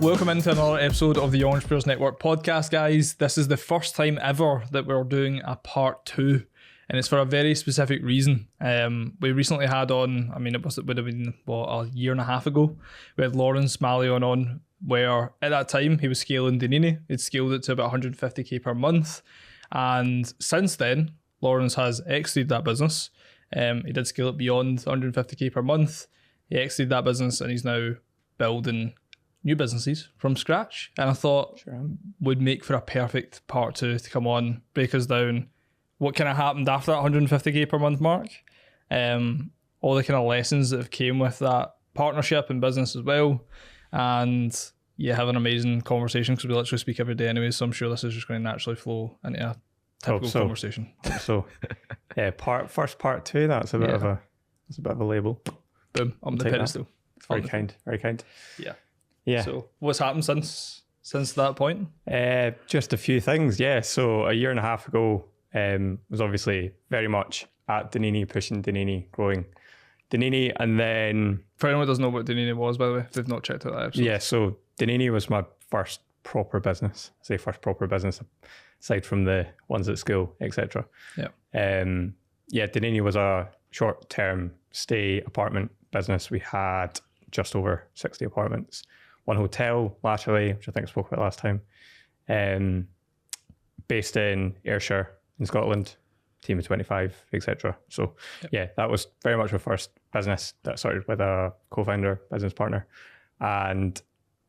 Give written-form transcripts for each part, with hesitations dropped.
Welcome into another episode of the Laurences Network podcast, guys. This is the first time ever that we're doing a part 2, and it's for a very specific reason. We recently had on, it would have been a year and a half ago, we had Laurence, Malyon on, where at that time he was scaling Danini. He'd scaled it to about 150k per month, and since then Laurence has exited that business. He did scale it beyond 150k per month. He exited that business and he's now building new businesses from scratch, and I thought would make for a perfect part 2 to come on, break us down what kind of happened after that 150k per month mark, all the kind of lessons that have came with that partnership and business as well, and have an amazing conversation because we literally speak every day anyway, so I'm sure this is just going to naturally flow into a typical conversation. So first part 2, that's a bit of a label. Boom, on the pedestal. Very kind. Yeah. So what's happened since that point? Just a few things. Yeah. So a year and a half ago, was obviously very much at Danini, pushing Danini, growing Danini, and then for anyone who doesn't know what Danini was, by the way, if they've not checked out that episode. Yeah. So Danini was my first proper business. Aside from the ones at school, etc. Yeah. Danini was a short-term stay apartment business. We had just over 60 apartments. One hotel laterally, which I think I spoke about last time, based in Ayrshire in Scotland, team of 25, etc. So that was very much my first business that started with a co-founder, business partner. And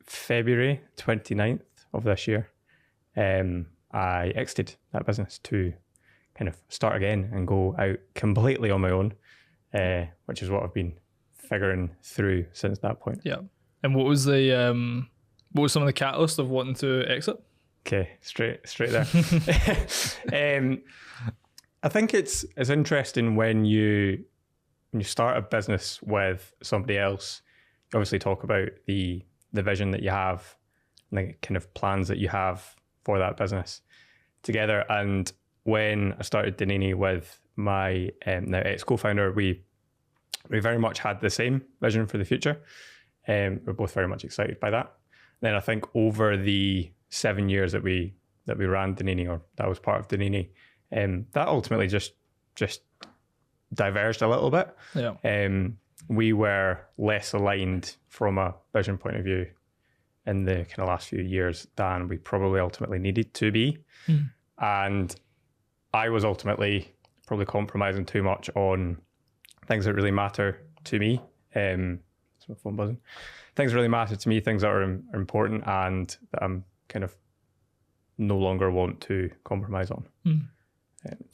February 29th of this year, I exited that business to kind of start again and go out completely on my own, which is what I've been figuring through since that point. Yeah. And what was some of the catalyst of wanting to exit? Okay, straight there. I think it's interesting when you start a business with somebody else. You obviously talk about the vision that you have and the kind of plans that you have for that business together. And when I started Danini with my now ex-co-founder, we very much had the same vision for the future. We're both very much excited by that. Then I think over the 7 years that we ran Danini, or that was part of Danini, that ultimately just diverged a little bit. Yeah. We were less aligned from a vision point of view in the kind of last few years than we probably ultimately needed to be. And I was ultimately probably compromising too much on things that really matter to me. It's my phone buzzing. Things that really matter to me, things that are important and that I'm kind of no longer want to compromise on.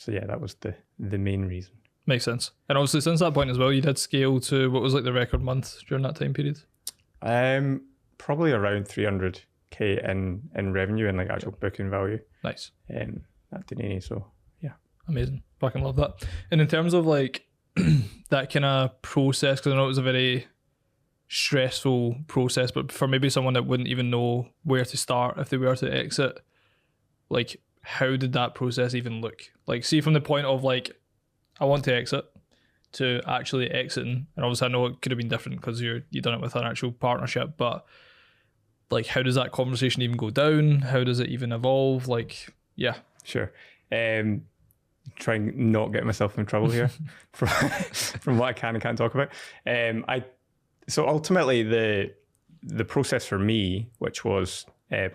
That was the main reason. Makes sense. And obviously since that point as well, you did scale to what was like the record month during that time period? Probably around 300k in revenue and like actual booking value. Nice. At Danini, so yeah. Amazing. Fucking love that. And in terms of like that kind of process, because I know it was a very stressful process, but for maybe someone that wouldn't even know where to start if they were to exit, like how did that process even look? Like, see, from the point of like, I want to exit to actually exiting, and obviously I know it could have been different because you've done it with an actual partnership, but like how does that conversation even go down? How does it even evolve? Like, yeah. Sure. Trying not get myself in trouble here from what I can and can't talk about. So ultimately the process for me, which was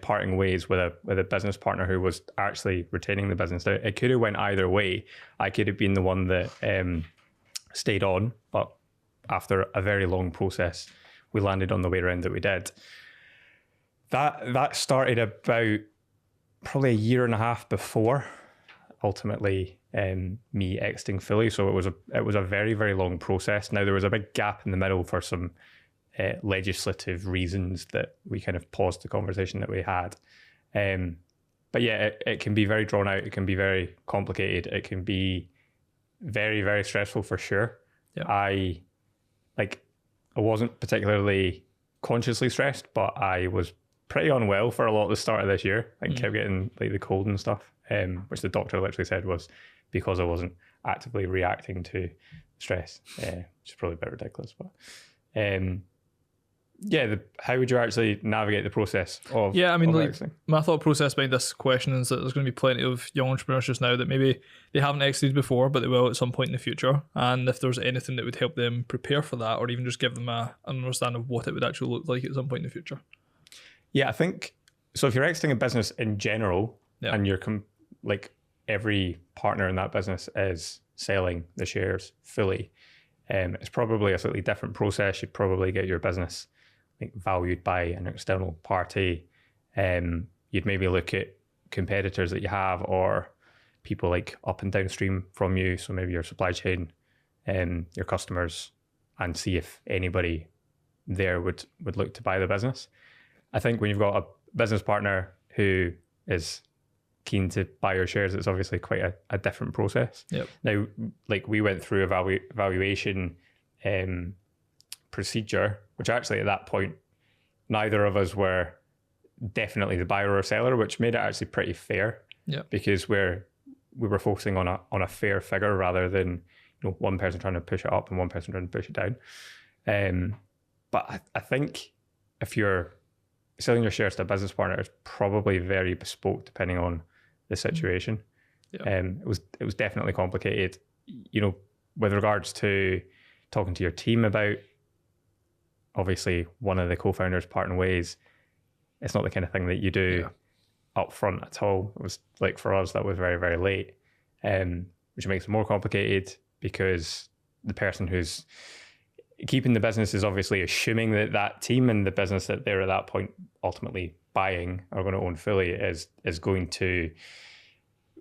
parting ways with a business partner who was actually retaining the business. Now, it could have went either way. I could have been the one that stayed on, but after a very long process, we landed on the way around that we did. That started about probably a year and a half before ultimately me exiting fully. So it was a very, very long process. Now, there was a big gap in the middle for some legislative reasons that we kind of paused the conversation that we had. But yeah, it can be very drawn out. It can be very complicated. It can be very, very stressful for sure. Yeah. I wasn't particularly consciously stressed, but I was pretty unwell for a lot of the start of this year. I kept getting like the cold and stuff, which the doctor literally said was because I wasn't actively reacting to stress, which is probably a bit ridiculous. But how would you actually navigate the process of? Yeah, I mean, of like exiting? my thought process behind this question is that there's going to be plenty of young entrepreneurs just now that maybe they haven't exited before, but they will at some point in the future. And if there's anything that would help them prepare for that, or even just give them an understanding of what it would actually look like at some point in the future. Yeah, I think so. If you're exiting a business in general, and you're like every partner in that business is selling the shares fully, it's probably a slightly different process. You'd probably get your business valued by an external party. You'd maybe look at competitors that you have or people like up and downstream from you. So maybe your supply chain, your customers, and see if anybody there would look to buy the business. I think when you've got a business partner who is keen to buy your shares, it's obviously quite a different process. Yep. Now, like we went through a valuation procedure, which actually at that point, neither of us were definitely the buyer or seller, which made it actually pretty fair. Yeah. Because we were focusing on a fair figure rather than one person trying to push it up and one person trying to push it down. But I think if you're selling your shares to a business partner, it's probably very bespoke depending on the situation. Yeah. It was definitely complicated. With regards to talking to your team about, obviously one of the co-founders parting ways, it's not the kind of thing that you do up front at all. It was like for us, that was very, very late, which makes it more complicated because the person who's keeping the business is obviously assuming that team and the business that they're at that point ultimately buying or going to own fully is going to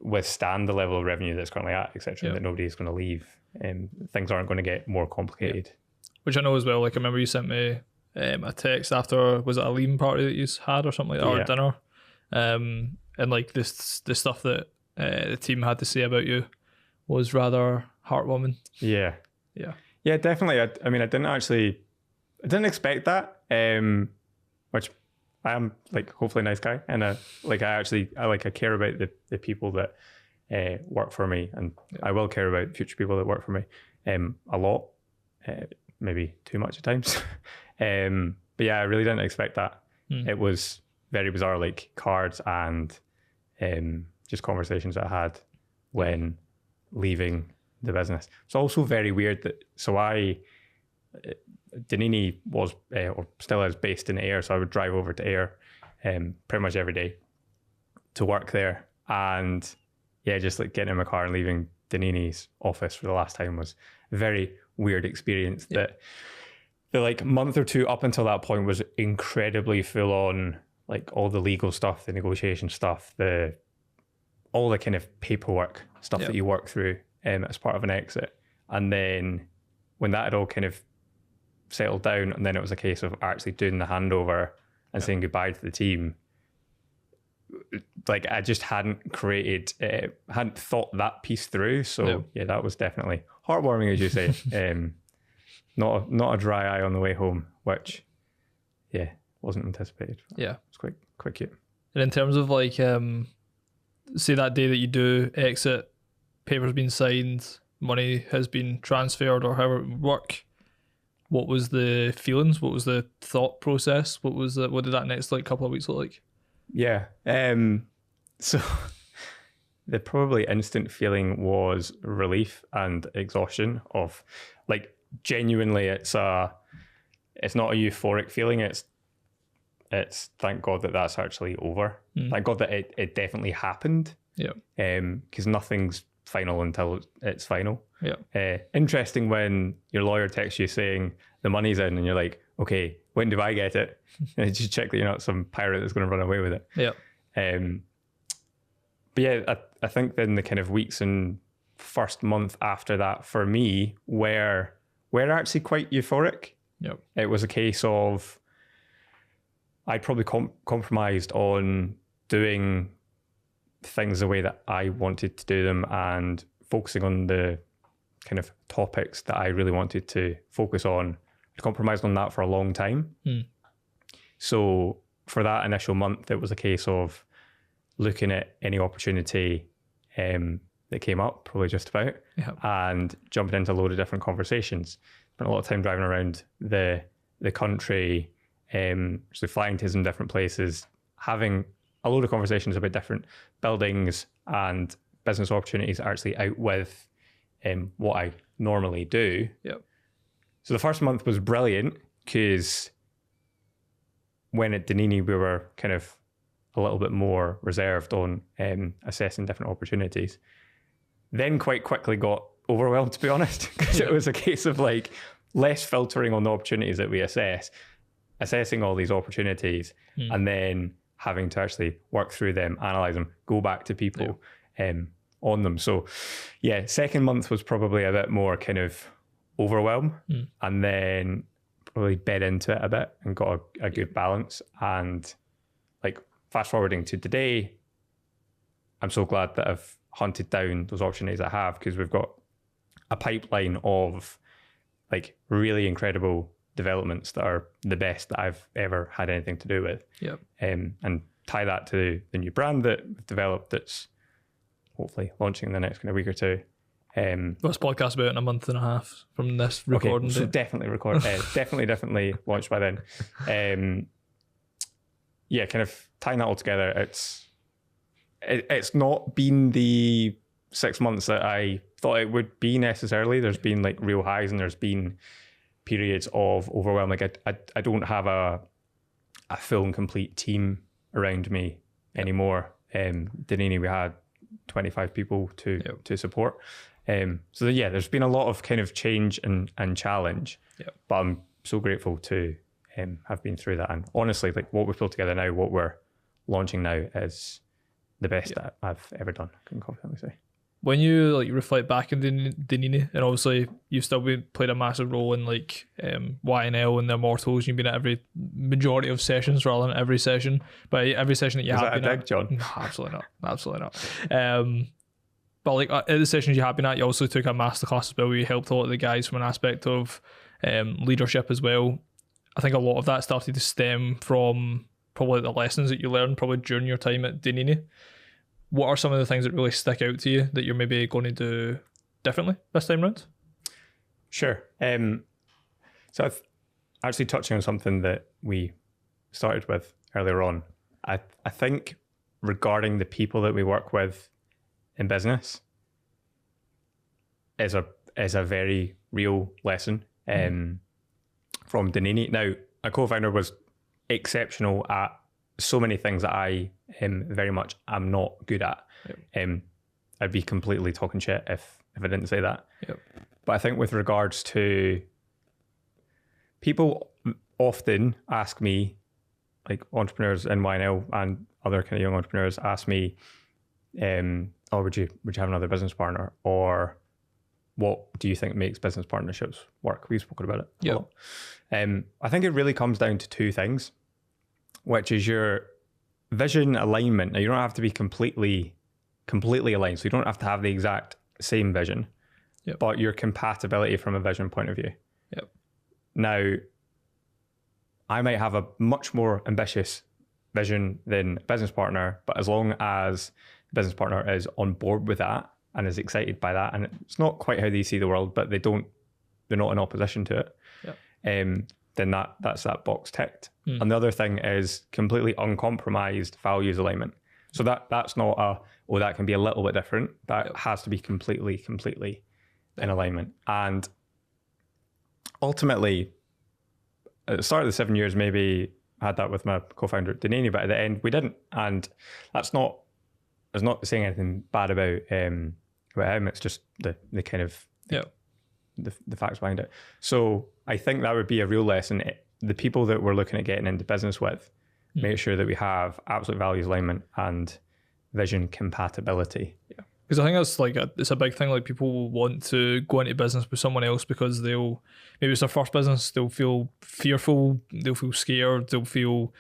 withstand the level of revenue that's currently at, etc., that nobody is going to leave. Things aren't going to get more complicated. Which I know as well, like I remember you sent me a text after, was it a leaving party that you had or something like that, or dinner? And like the stuff that the team had to say about you was rather heartwarming. Yeah, definitely. I mean, I didn't expect that, which I am like hopefully a nice guy, and I care about the people that work for me, and I will care about future people that work for me a lot, maybe too much at times. But yeah, I really didn't expect that. It was very bizarre, like cards and just conversations that I had when leaving the business. It's also very weird that Danini was or still is based in Ayr, so I would drive over to Ayr pretty much every day to work there, and just like getting in my car and leaving Danini's office for the last time was a very weird experience. That the like month or two up until that point was incredibly full on, like all the legal stuff, the negotiation stuff, all the kind of paperwork stuff that you work through as part of an exit. And then when that had all kind of settled down, and then it was a case of actually doing the handover and saying goodbye to the team, like I just hadn't thought that piece through. So that was definitely heartwarming, as you say. Not a dry eye on the way home, which wasn't anticipated. Yeah, it's quite cute. And in terms of like say that day that you do exit, paper's been signed, money has been transferred, or however it would work, what was the feelings? What was the thought process? What did that next like couple of weeks look like? Yeah. So the probably instant feeling was relief and exhaustion of like genuinely it's not a euphoric feeling. It's thank God that's actually over. Thank God that it definitely happened. Yeah. Because nothing's final until it's final. Yeah. Interesting when your lawyer texts you saying the money's in and you're like, okay, when do I get it? And just check that you're not some pirate that's going to run away with it. Yeah. But yeah, I think then the kind of weeks and first month after that for me were actually quite euphoric. Yeah. It was a case of I'd probably compromised on doing things the way that I wanted to do them and focusing on the kind of topics that I really wanted to focus on. I compromised on that for a long time. So for that initial month, it was a case of looking at any opportunity that came up, probably just about, and jumping into a load of different conversations. Spent a lot of time driving around the country, so flying to some different places, having a load of conversations about different buildings and business opportunities actually out with what I normally do. Yep. So the first month was brilliant because when at Danini we were kind of a little bit more reserved on assessing different opportunities. Then quite quickly got overwhelmed, to be honest, because it was a case of like less filtering on the opportunities that we assessing all these opportunities, and then having to actually work through them, analyze them, go back to people on them. So yeah, second month was probably a bit more kind of overwhelm, and then probably bed into it a bit and got a good balance. And like fast forwarding to today, I'm so glad that I've hunted down those opportunities I have, because we've got a pipeline of like really incredible developments that are the best that I've ever had anything to do with. Yep. And tie that to the new brand that we've developed that's hopefully launching in the next kind of week or two. This podcast about in a month and a half from this recording. Okay, so definitely record. definitely launched by then. Yeah, kind of tying that all together. It's not been the 6 months that I thought it would be necessarily. There's been like real highs and there's been periods of overwhelm. Like I don't have a full and complete team around me anymore. Danini, we had 25 people to support. So yeah, there's been a lot of kind of change and challenge. Yep. But I'm so grateful to have been through that. And honestly, like what we've pulled together now, what we're launching now is the best that I've ever done. I can confidently say. When you like reflect back in Danini, and obviously you've still played a massive role in like YNL and the Immortals, you've been at every majority of sessions rather than every session, but every session that you have been at, John? No, absolutely not. But like at the sessions you have been at, you also took a masterclass as well, where you helped a lot of the guys from an aspect of leadership as well. I think a lot of that started to stem from probably the lessons that you learned probably during your time at Danini. What are some of the things that really stick out to you that you're maybe going to do differently this time round? Sure. So I've actually touching on something that we started with earlier on. I think regarding the people that we work with in business is a very real lesson from Danini. Now, a co-founder was exceptional at so many things that I very much am not good at. Yep. I'd be completely talking shit if I didn't say that. Yep. But I think with regards to people often ask me, like entrepreneurs in YNL and other kind of young entrepreneurs ask me, would you have another business partner? Or what do you think makes business partnerships work? We've spoken about it a lot. I think it really comes down to two things, which is your vision alignment. Now, you don't have to be completely aligned, so you don't have to have the exact same vision, but your compatibility from a vision point of view. Yep. Now, I might have a much more ambitious vision than a business partner, but as long as the business partner is on board with that and is excited by that, and it's not quite how they see the world, but they're not in opposition to it, then that's that box ticked. And the other thing is completely uncompromised values alignment. So that's not that can be a little bit different. That has to be completely in alignment. And ultimately, at the start of the 7 years, maybe I had that with my co-founder at Danini, but at the end we didn't. And it's not saying anything bad about him. It's just the kind of the facts behind it. So I think that would be a real lesson. The people that we're looking at getting into business with, make sure that we have absolute values alignment and vision compatibility. Yeah. Because I think that's like it's a big thing. Like people will want to go into business with someone else because maybe it's their first business. They'll feel fearful. They'll feel scared. They'll feel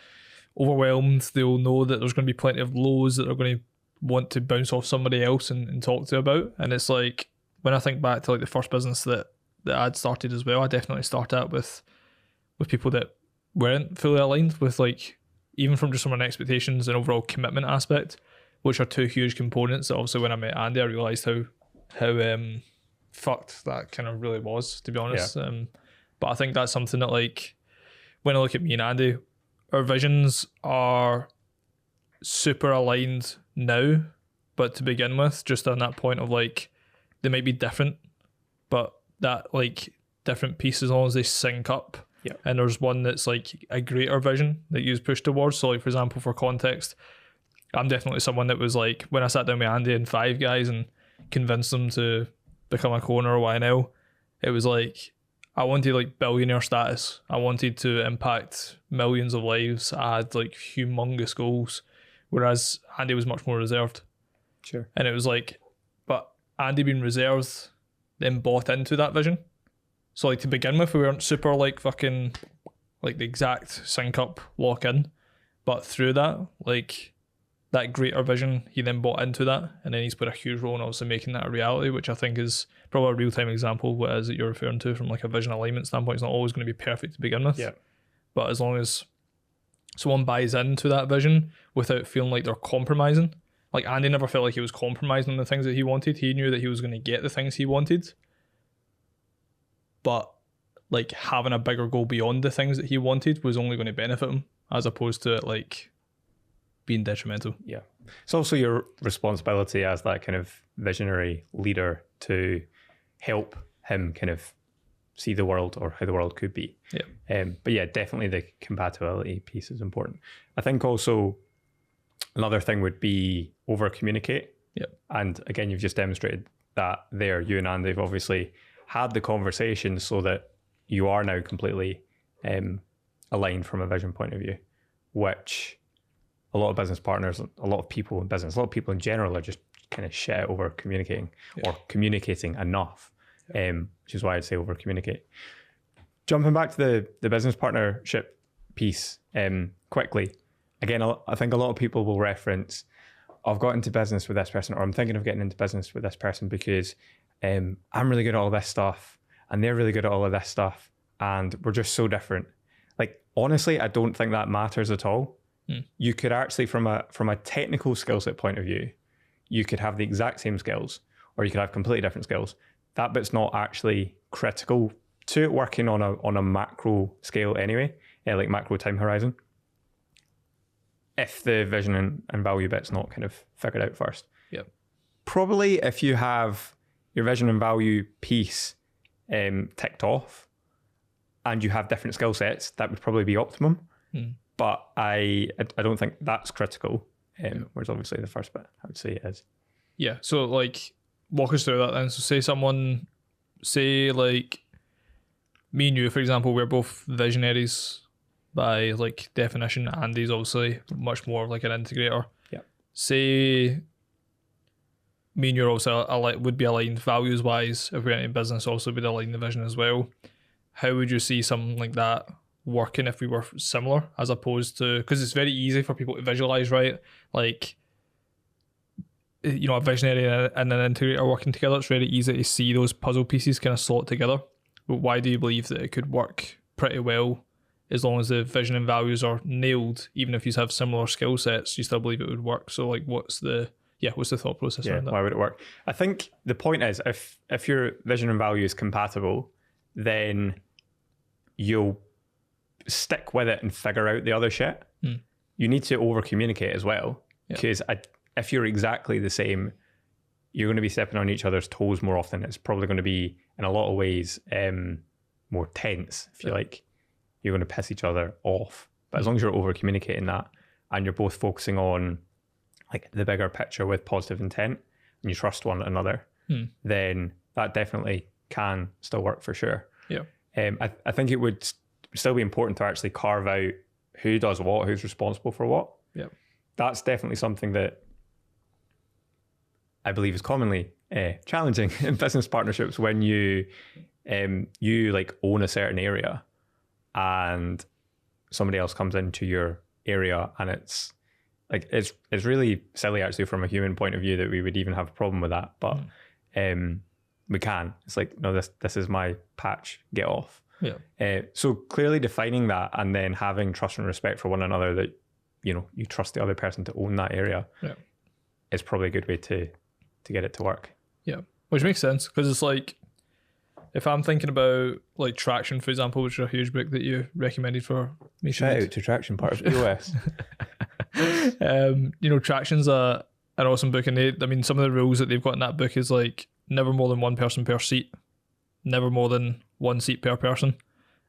overwhelmed. They'll know that there's going to be plenty of lows that they're going to want to bounce off somebody else and talk to about. And it's like, when I think back to like the first business that I'd started as well, I definitely started out with people that weren't fully aligned with, like, even from just from an expectations and overall commitment aspect, which are two huge components that obviously when I met Andy, I realised how fucked that kind of really was, to be honest. But I think that's something that, like, when I look at me and Andy, our visions are super aligned now, but to begin with, just on that point of like, they might be different, but that like different pieces, as long as they sync up. Yeah. And there's one that's like a greater vision that you push towards. So like, for example, for context, I'm definitely someone that was like, when I sat down with Andy and Five Guys and convinced them to become a co-owner of YNL, it was like, I wanted like billionaire status. I wanted to impact millions of lives. I had like humongous goals, whereas Andy was much more reserved. Sure. And it was like, but Andy being reserved then bought into that vision. So like to begin with, we weren't super like fucking like the exact sync up lock in, but through that, like that greater vision, he then bought into that, and then he's put a huge role in obviously making that a reality, which I think is probably a real time example of what it is that you're referring to from like a vision alignment standpoint. It's not always going to be perfect to begin with. Yeah. But as long as someone buys into that vision without feeling like they're compromising, like Andy never felt like he was compromising on the things that he wanted. He knew that he was going to get the things he wanted. But like having a bigger goal beyond the things that he wanted was only going to benefit him, as opposed to it like being detrimental. Yeah. It's also your responsibility as that kind of visionary leader to help him kind of see the world or how the world could be. Yeah. But yeah, definitely the compatibility piece is important. I think also another thing would be over communicate. Yeah. And again, you've just demonstrated that there. You and Andy have obviously had the conversation so that you are now completely aligned from a vision point of view, which a lot of business partners, a lot of people in business, a lot of people in general are just kind of shit over communicating or communicating enough, which is why I'd say over communicate. Jumping back to the business partnership piece quickly, again, I think a lot of people will reference, I've got into business with this person, or I'm thinking of getting into business with this person because I'm really good at all this stuff and they're really good at all of this stuff and we're just so different. Like, honestly, I don't think that matters at all. You could actually, from a technical skill set point of view, you could have the exact same skills or you could have completely different skills. That bit's not actually critical to it working on a macro scale anyway, like macro time horizon, if the vision and value bit's not kind of figured out first. Yep. Probably if you have your vision and value piece ticked off and you have different skill sets, that would probably be optimum. But I don't think that's critical. Whereas obviously the first bit, I would say it is. Yeah. So like, walk us through that then. So say like me and you, for example, we're both visionaries by like definition. Andy's obviously much more of like an integrator. Yeah. Say me and you also would be aligned values wise. If we're in business, also would align the vision as well. How would you see something like that working if we were similar, as opposed to, because it's very easy for people to visualize, right? Like, you know, a visionary and an integrator working together, it's very easy to see those puzzle pieces kind of slot together. But why do you believe that it could work pretty well as long as the vision and values are nailed? Even if you have similar skill sets, you still believe it would work. So like, what's the thought process around that? Why would it work? I think the point is, if your vision and value is compatible, then you'll stick with it and figure out the other shit. You need to over communicate as well, because if you're exactly the same, you're going to be stepping on each other's toes more often. It's probably going to be, in a lot of ways, more tense, if you like. You're going to piss each other off. But as long as you're over communicating that and you're both focusing on like the bigger picture with positive intent and you trust one another, then that definitely can still work for sure. I think it would still be important to actually carve out who does what, who's responsible for what. That's definitely something that I believe is commonly challenging in business partnerships when you like own a certain area and somebody else comes into your area, and it's like it's really silly actually from a human point of view that we would even have a problem with that, but we can. It's like, no, this is my patch, get off. So clearly defining that and then having trust and respect for one another, that you trust the other person to own that area, is probably a good way to get it to work. Which makes sense, because it's like, if I'm thinking about like Traction, for example, which is a huge book that you recommended for me. Shout out to Traction, part of EOS. Traction's an awesome book, and some of the rules that they've got in that book is like never more than one person per seat, never more than one seat per person.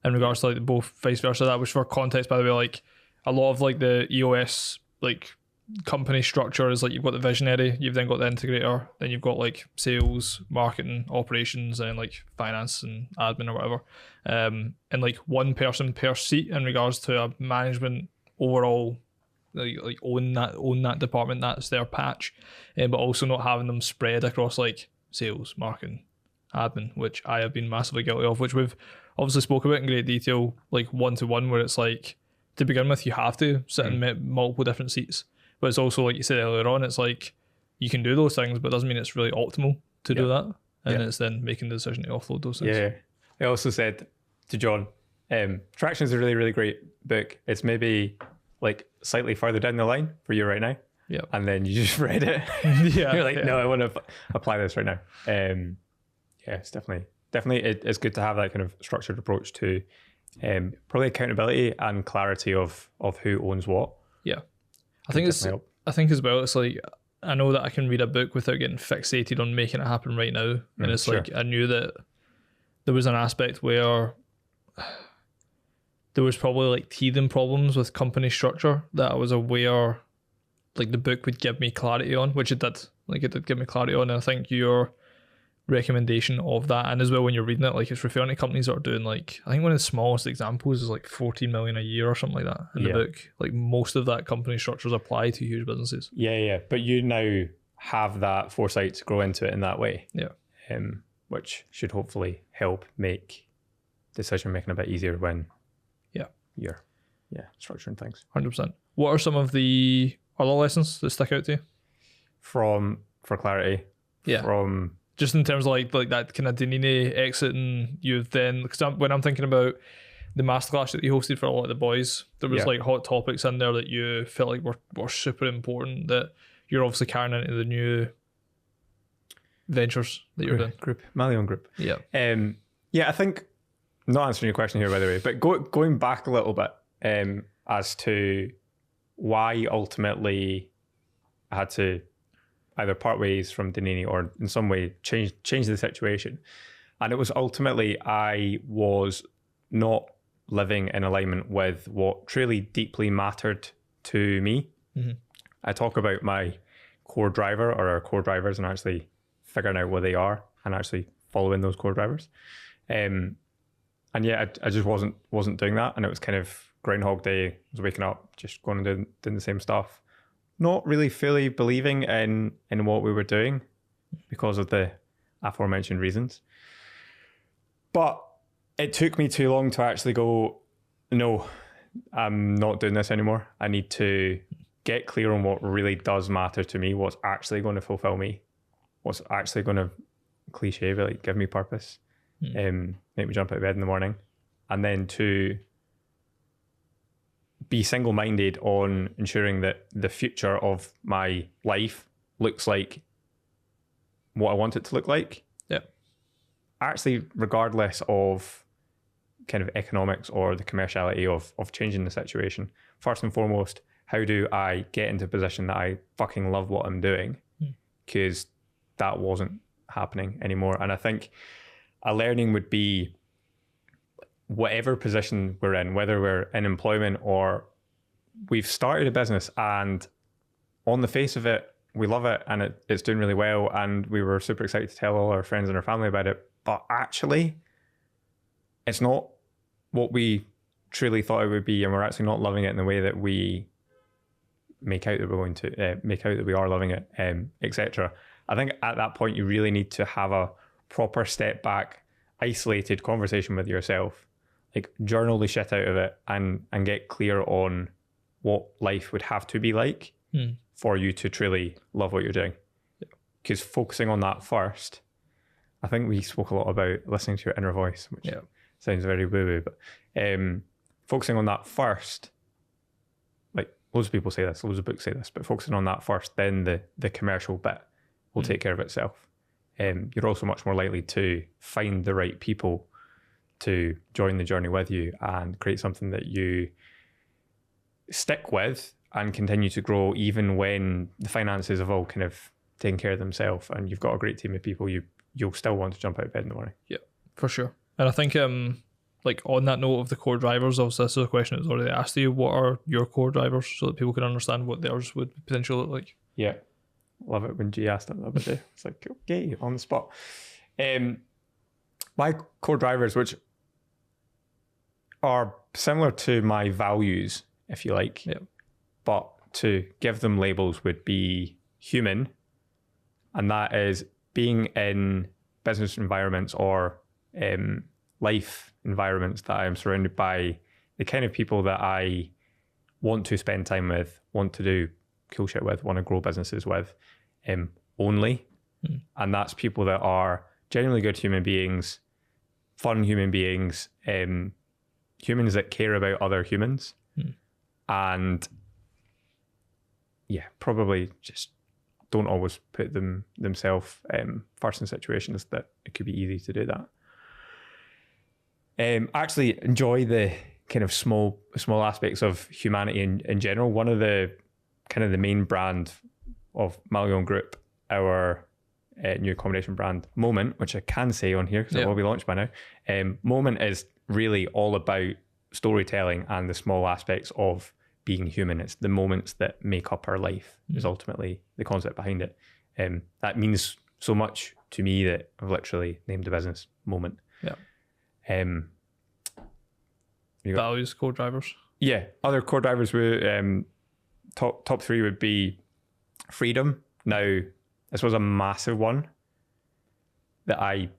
In regards to like both vice versa, that was for context, by the way. Like a lot of like the EOS like company structure is like you've got the visionary, you've then got the integrator, then you've got like sales, marketing, operations, and like finance and admin or whatever. And like one person per seat in regards to a management overall, like own that department, that's their patch, but also not having them spread across like sales, marketing, admin, which I have been massively guilty of, which we've obviously spoke about in great detail, like 1-to-1, where it's like to begin with you have to sit in multiple different seats, but it's also like you said earlier on, it's like you can do those things, but it doesn't mean it's really optimal to do that, and it's then making the decision to offload those things. Yeah, I also said to John, Traction is a really, really great book. It's maybe like slightly further down the line for you right now. Yeah, and then you just read it. You're like, no, I want to apply this right now. It's definitely it's good to have that kind of structured approach to probably accountability and clarity of who owns what. Yeah, I think as well, it's like I know that I can read a book without getting fixated on making it happen right now, and it's like I knew that there was an aspect where there was probably like teething problems with company structure that I was aware like the book would give me clarity on, which it did. Like it did give me clarity on, and I think your recommendation of that, and as well when you're reading it, like it's referring to companies that are doing like, I think one of the smallest examples is like 14 million a year or something like that in the book. Like most of that company structures apply to huge businesses. Yeah, but you now have that foresight to grow into it in that way. Yeah. Which should hopefully help make decision making a bit easier when you're structuring things. 100%. What are some of the other lessons that stick out to you? For clarity. Yeah. From just in terms of like that kind of Danini exit, and you've then, because when I'm thinking about the masterclass that you hosted for a lot of the boys, there was like hot topics in there that you felt like were super important that you're obviously carrying into the new ventures that you're doing. Malyon Group. Yeah. I think, not answering your question here by the way, but going back a little bit as to why ultimately I had to either part ways from Danini or in some way change the situation. And it was ultimately I was not living in alignment with what truly deeply mattered to me. Mm-hmm. I talk about my core driver or our core drivers and actually figuring out what they are and actually following those core drivers. I just wasn't doing that. And it was kind of Groundhog Day. I was waking up, just going and doing the same stuff. Not really fully believing in what we were doing because of the aforementioned reasons. But it took me too long to actually go, no, I'm not doing this anymore. I need to get clear on what really does matter to me, what's actually going to fulfill me, what's actually going to, cliche, but like give me purpose, make me jump out of bed in the morning. And then to be single-minded on ensuring that the future of my life looks like what I want it to look like. Yeah. Actually, regardless of kind of economics or the commerciality of changing the situation, first and foremost, how do I get into a position that I fucking love what I'm doing? Because that wasn't happening anymore. And I think a learning would be whatever position we're in, whether we're in employment or we've started a business and on the face of it, we love it and it's doing really well and we were super excited to tell all our friends and our family about it, but actually it's not what we truly thought it would be, and we're actually not loving it in the way that we make out that we're going to make out that we are loving it, etc. I think at that point you really need to have a proper step back, isolated conversation with yourself, like journal the shit out of it and get clear on what life would have to be like for you to truly love what you're doing. Because focusing on that first, I think we spoke a lot about listening to your inner voice, which sounds very woo-woo, but focusing on that first, like loads of people say this, loads of books say this, but focusing on that first, then the commercial bit will take care of itself. you're also much more likely to find the right people to join the journey with you and create something that you stick with and continue to grow, even when the finances have all kind of taken care of themselves and you've got a great team of people. You'll still want to jump out of bed in the morning. Yeah, for sure. And I think like on that note of the core drivers, obviously this is a question that's already asked you. What are your core drivers so that people can understand what theirs would potentially look like? Yeah, love it when G asked that the other day. It's like, okay, on the spot. My core drivers, which are similar to my values, if you like, but to give them labels would be human, and that is being in business environments or life environments that I am surrounded by the kind of people that I want to spend time with, want to do cool shit with, want to grow businesses with, only. And that's people that are genuinely good human beings, fun human beings, humans that care about other humans. And yeah, probably just don't always put themselves first in situations that it could be easy to do that. Actually enjoy the kind of small aspects of humanity in general. One of the kind of the main brand of Malyon Group, our new accommodation brand, Moment, which I can say on here because it will be launched by now. Moment is really all about storytelling and the small aspects of being human. It's the moments that make up our life is ultimately the concept behind it. That means so much to me that I've literally named the business Moment. Values, core drivers. Yeah, other core drivers were top three would be freedom. Now, this was a massive one that I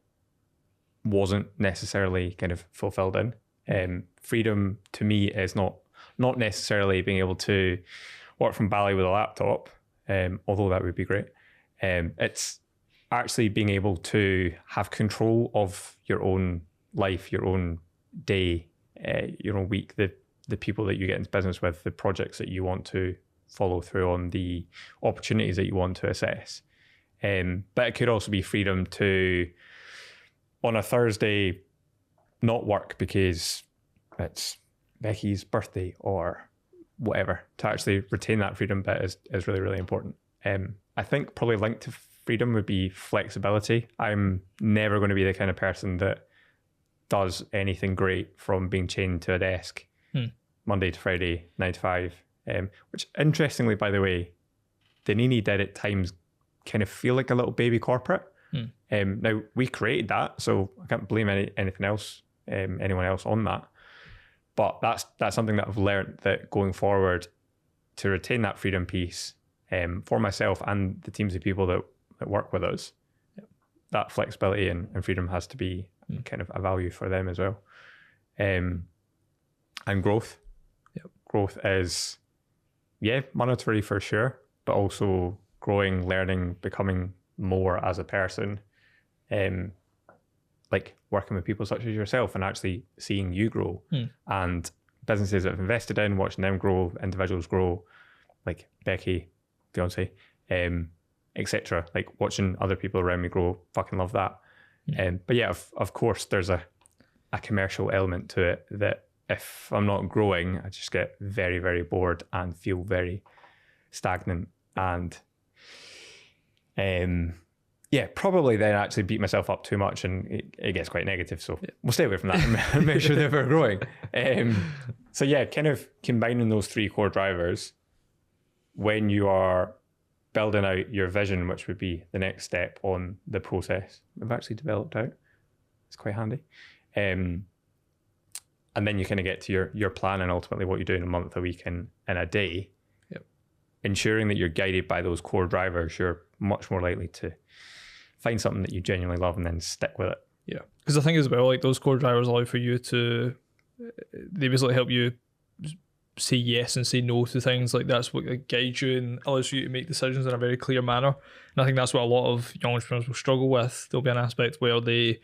wasn't necessarily kind of fulfilled in. Freedom to me is not necessarily being able to work from Bali with a laptop, although that would be great. It's actually being able to have control of your own life, your own day, your own week, the people that you get into business with, the projects that you want to follow through on, the opportunities that you want to assess. But it could also be freedom to, on a Thursday, not work because it's Becky's birthday or whatever. To actually retain that freedom bit is really, really important. I think probably linked to freedom would be flexibility. I'm never going to be the kind of person that does anything great from being chained to a desk Monday to Friday, 9 to 5. Which interestingly, by the way, the Nini did at times kind of feel like a little baby corporate. Now we created that, so I can't blame anything else, anyone else on that. But that's something that I've learned, that going forward, to retain that freedom piece for myself and the teams of people that work with us, that flexibility and freedom has to be kind of a value for them as well. And growth. Growth is, monetary for sure, but also growing, learning, becoming more as a person, like working with people such as yourself and actually seeing you grow, and businesses that I've invested in, watching them grow, individuals grow, like Becky, Beyonce, etc. Like watching other people around me grow, fucking love that. But yeah, of course, there's a commercial element to it that if I'm not growing, I just get very, very bored and feel very stagnant. And probably then actually beat myself up too much and it gets quite negative. So we'll stay away from that and make sure that we're growing. So yeah, kind of combining those three core drivers when you are building out your vision, which would be the next step on the process we've actually developed out. It's quite handy. And then you kind of get to your plan and ultimately what you do in a month, a week, and a day. Ensuring that you're guided by those core drivers, you're much more likely to find something that you genuinely love and then stick with it. Yeah, because I think as well, like those core drivers allow for you to, they basically help you say yes and say no to things. Like that's what guides you and allows you to make decisions in a very clear manner. And I think that's what a lot of young entrepreneurs will struggle with. There'll be an aspect where they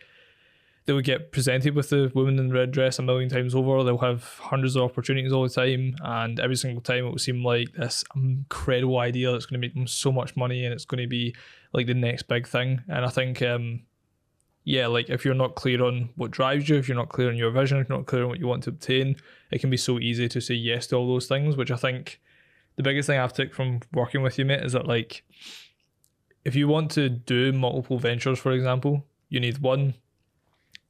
they would get presented with the woman in the red dress a million times over. They'll have hundreds of opportunities all the time, and every single time it will seem like this incredible idea that's going to make them so much money, and it's going to be like the next big thing. And I think, like if you're not clear on what drives you, if you're not clear on your vision, if you're not clear on what you want to obtain, it can be so easy to say yes to all those things, which I think the biggest thing I've took from working with you, mate, is that like, if you want to do multiple ventures, for example, you need one,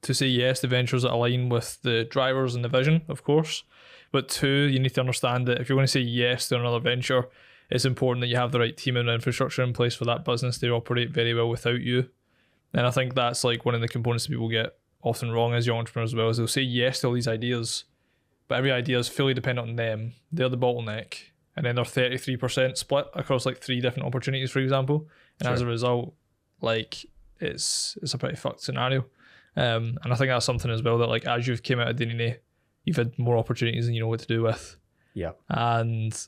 to say yes to ventures that align with the drivers and the vision, of course. But two, you need to understand that if you're going to say yes to another venture, it's important that you have the right team and infrastructure in place for that business to operate very well without you. And I think that's like one of the components that people get often wrong as young entrepreneurs as well, is they'll say yes to all these ideas, but every idea is fully dependent on them. They're the bottleneck. And then they're 33% split across like 3 different opportunities, for example. And as a result, like it's a pretty fucked scenario. And I think that's something as well that like as you've came out of Dini, you've had more opportunities than you know what to do with. Yeah. And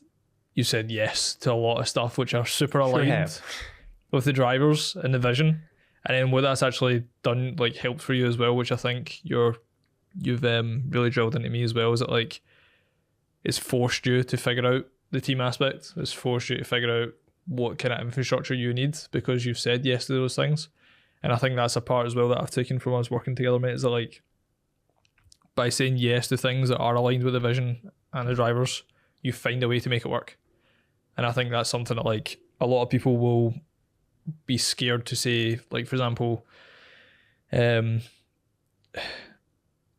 you said yes to a lot of stuff which are super aligned with the drivers and the vision. And then what that's actually done, like helped for you as well, which I think you've really drilled into me as well, is that like it's forced you to figure out the team aspect. It's forced you to figure out what kind of infrastructure you need because you've said yes to those things. And I think that's a part as well that I've taken from us working together, mate, is that like by saying yes to things that are aligned with the vision and the drivers, you find a way to make it work. And I think that's something that like a lot of people will be scared to say. Like, for example, like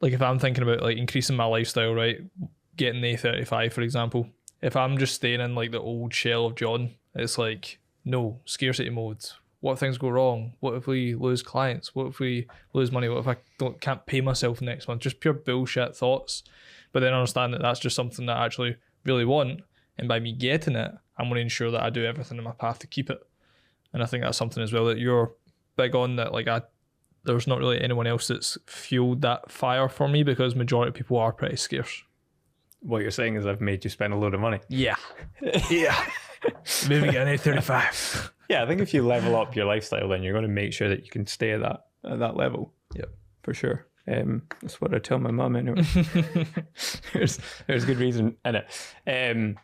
if I'm thinking about like increasing my lifestyle, right, getting the A35, for example, if I'm just staying in like the old shell of John, it's like, no, scarcity mode. What if things go wrong? What if we lose clients? What if we lose money? What if I can't pay myself next month? Just pure bullshit thoughts. But then understand that that's just something that I actually really want. And by me getting it, I'm going to ensure that I do everything in my path to keep it. And I think that's something as well that you're big on, that like there's not really anyone else that's fueled that fire for me, because majority of people are pretty scarce. What you're saying is I've made you spend a load of money. Yeah. Yeah. Maybe get an A35. Yeah, I think if you level up your lifestyle, then you're going to make sure that you can stay at that level. Yep, for sure. That's what I tell my mum anyway. there's good reason in it.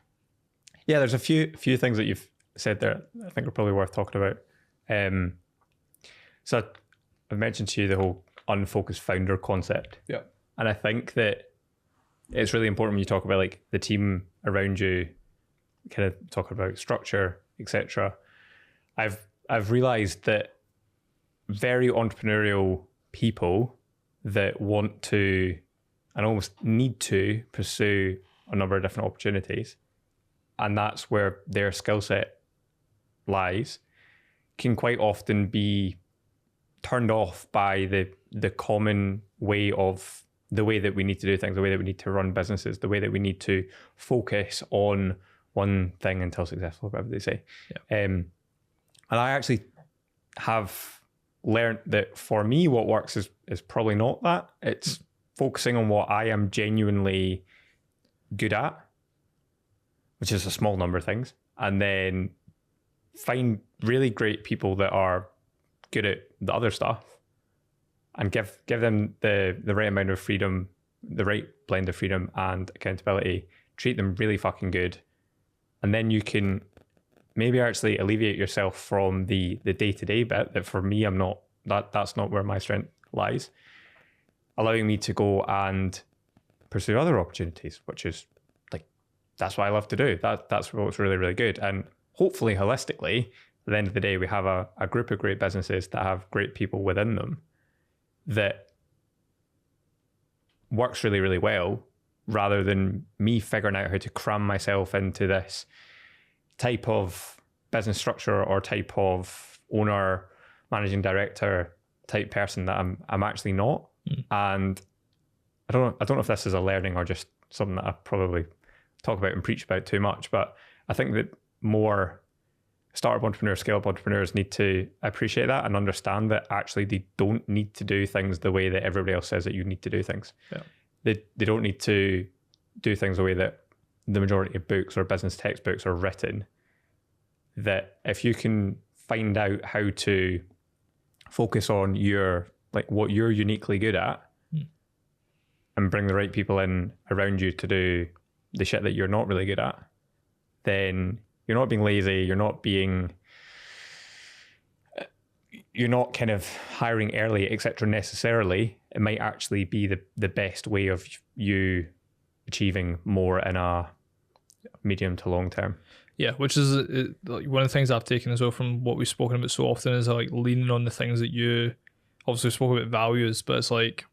Yeah, there's a few things that you've said there I think are probably worth talking about. So I've mentioned to you the whole unfocused founder concept. Yeah, and I think that it's really important when you talk about like the team around you, kind of talking about structure, etc. I've realized that very entrepreneurial people that want to and almost need to pursue a number of different opportunities, and that's where their skill set lies, can quite often be turned off by the common way of the way that we need to do things, the way that we need to run businesses, the way that we need to focus on one thing until successful, whatever they say. Yeah. And I actually have learned that for me, what works is probably not that. It's focusing on what I am genuinely good at, which is a small number of things, and then find really great people that are good at the other stuff and give them the right amount of freedom, the right blend of freedom and accountability, treat them really fucking good. And then you can maybe actually alleviate yourself from the day-to-day bit that for me, that's not where my strength lies, allowing me to go and pursue other opportunities, which is like, that's what I love to do. That's what's really, really good. And hopefully holistically, at the end of the day, we have a group of great businesses that have great people within them that works really, really well, rather than me figuring out how to cram myself into this type of business structure or type of owner, managing director type person that I'm actually not. And I don't know if this is a learning or just something that I probably talk about and preach about too much, but I think that more startup entrepreneurs, scale-up entrepreneurs need to appreciate that and understand that actually they don't need to do things the way that everybody else says that you need to do things. Yeah. They don't need to do things the way that the majority of books or business textbooks are written. That if you can find out how to focus on your like what you're uniquely good at and bring the right people in around you to do the shit that you're not really good at, then you're not being lazy, you're not kind of hiring early, etc. necessarily. It might actually be the best way of you achieving more in a medium to long term. Yeah, which is like one of the things I've taken as well from what we've spoken about so often is like leaning on the things that you obviously spoke about values, but it's like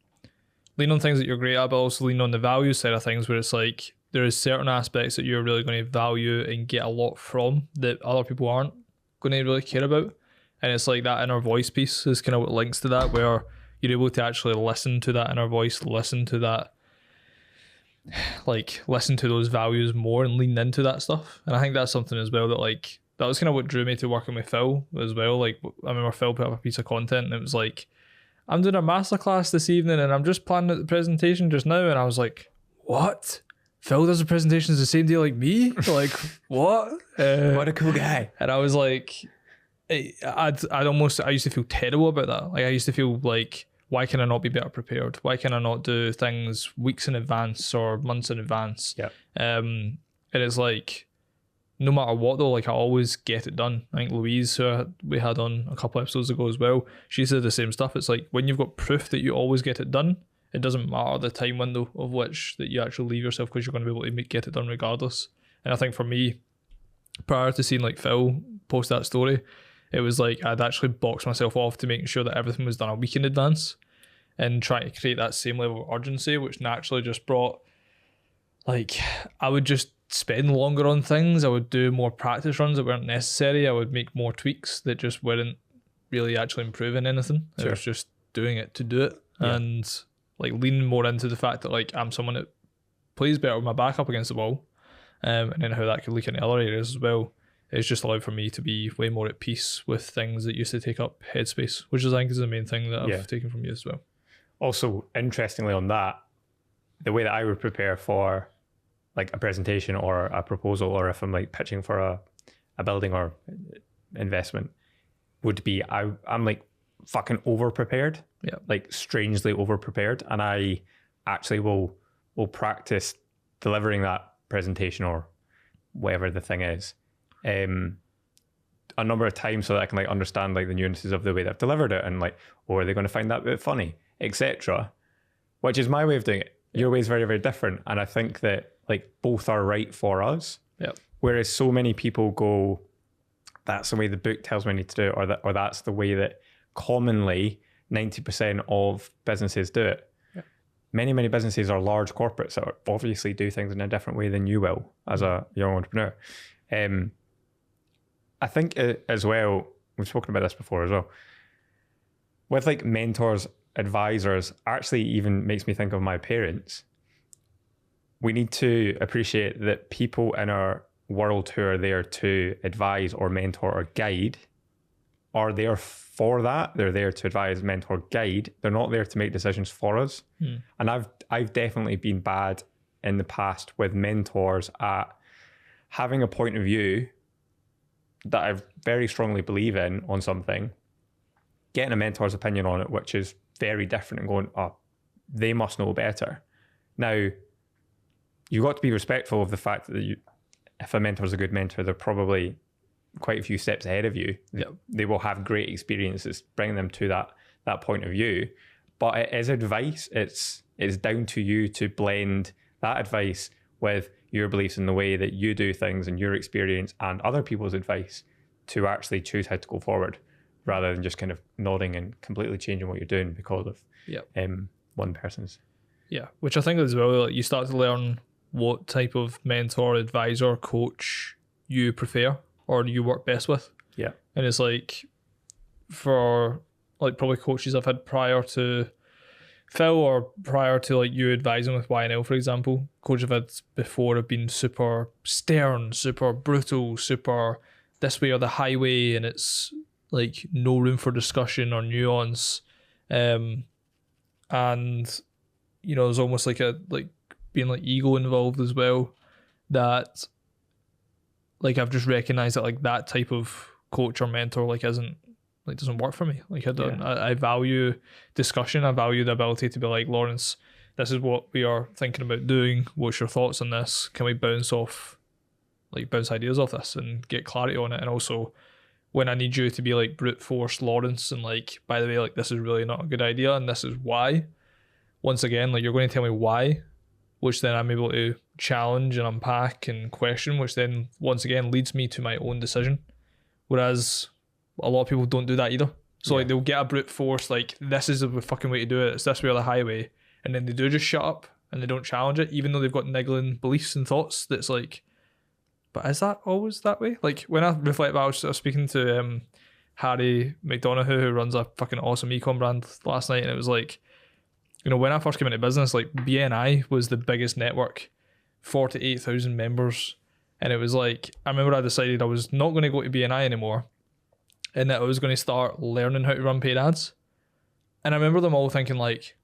lean on things that you're great at, but also lean on the value side of things where it's like there is certain aspects that you're really going to value and get a lot from that other people aren't going to really care about. And it's like that inner voice piece is kind of what links to that, where you're able to actually listen to that inner voice, listen to those values more and lean into that stuff. And I think that's something as well that like, that was kind of what drew me to working with Phil as well. Like I remember Phil put up a piece of content and it was like, I'm doing a masterclass this evening and I'm just planning out the presentation just now. And I was like, what? Phil does the presentations the same day like me? Like, what? What a cool guy. And I was like, I used to feel terrible about that. Like I used to feel like, why can I not be better prepared? Why can I not do things weeks in advance or months in advance? Yeah. And it's like, no matter what though, like I always get it done. I think Louise, who we had on a couple episodes ago as well, she said the same stuff. It's like when you've got proof that you always get it done, it doesn't matter the time window of which that you actually leave yourself, because you're going to be able to get it done regardless. And I think for me, prior to seeing like Phil post that story, it was like I'd actually boxed myself off to making sure that everything was done a week in advance and trying to create that same level of urgency, which naturally just brought, like, I would just spend longer on things. I would do more practice runs that weren't necessary. I would make more tweaks that just weren't really actually improving anything. It Sure. was just doing it to do it. Yeah. And like leaning more into the fact that like I'm someone that plays better with my back up against the wall. And then how that could leak into other areas as well. It's just allowed for me to be way more at peace with things that used to take up headspace, which I think is the main thing that I've taken from you as well. Also, interestingly on that, the way that I would prepare for like a presentation or a proposal, or if I'm like pitching for a building or investment, would be I'm like fucking over prepared. Yeah. Like strangely over prepared. And I actually will practice delivering that presentation or whatever the thing is a number of times so that I can like understand like the nuances of the way that I've delivered it, and like, or are they going to find that bit funny, etc. Which is my way of doing it. Your way is very, very different. And I think that like both are right for us. Yeah. Whereas so many people go, that's the way the book tells me I need to do it, or that's the way that commonly 90% of businesses do it. Yeah. Many, many businesses are large corporates that obviously do things in a different way than you will as a young entrepreneur. I think as well, we've spoken about this before as well, with like mentors, advisors, actually even makes me think of my parents. We need to appreciate that people in our world who are there to advise or mentor or guide are there for that. They're there to advise, mentor, guide. They're not there to make decisions for us. And I've definitely been bad in the past with mentors at having a point of view that I very strongly believe in on something, getting a mentor's opinion on it, which is very different, and going, oh, they must know better. Now, you've got to be respectful of the fact that if a mentor is a good mentor, they're probably quite a few steps ahead of you. Yep. They will have great experiences bringing them to that point of view. But it is advice. It's down to you to blend that advice with your beliefs in the way that you do things and your experience and other people's advice to actually choose how to go forward, rather than just kind of nodding and completely changing what you're doing because of one person's. Yeah, which I think as well, like you start to learn what type of mentor, advisor, coach you prefer or you work best with. Yeah. And it's like, for like probably coaches I've had prior to Phil or prior to like you advising with YNL, for example, coaches I've had before have been super stern, super brutal, super this way or the highway, and it's like no room for discussion or nuance. And you know, there's almost like being like ego involved as well, that like I've just recognized that like that type of coach or mentor like isn't like doesn't work for me. Like I don't. I value discussion. I value the ability to be like, Laurence, this is what we are thinking about doing. What's your thoughts on this? Can we bounce ideas off this and get clarity on it? And also, when I need you to be like brute force Laurence and like, by the way, like this is really not a good idea and this is why. Once again, like you're going to tell me why, which then I'm able to challenge and unpack and question, which then once again leads me to my own decision. Whereas a lot of people don't do that either. So like they'll get a brute force, like this is the fucking way to do it, it's this way or the highway, and then they do just shut up and they don't challenge it, even though they've got niggling beliefs and thoughts that's like, but is that always that way? Like when I reflect back, I was speaking to Harry McDonough, who runs a fucking awesome econ brand last night, and it was like, you know, when I first came into business, like BNI was the biggest network, 48,000 members. And it was like, I remember I decided I was not going to go to BNI anymore and that I was going to start learning how to run paid ads. And I remember them all thinking like,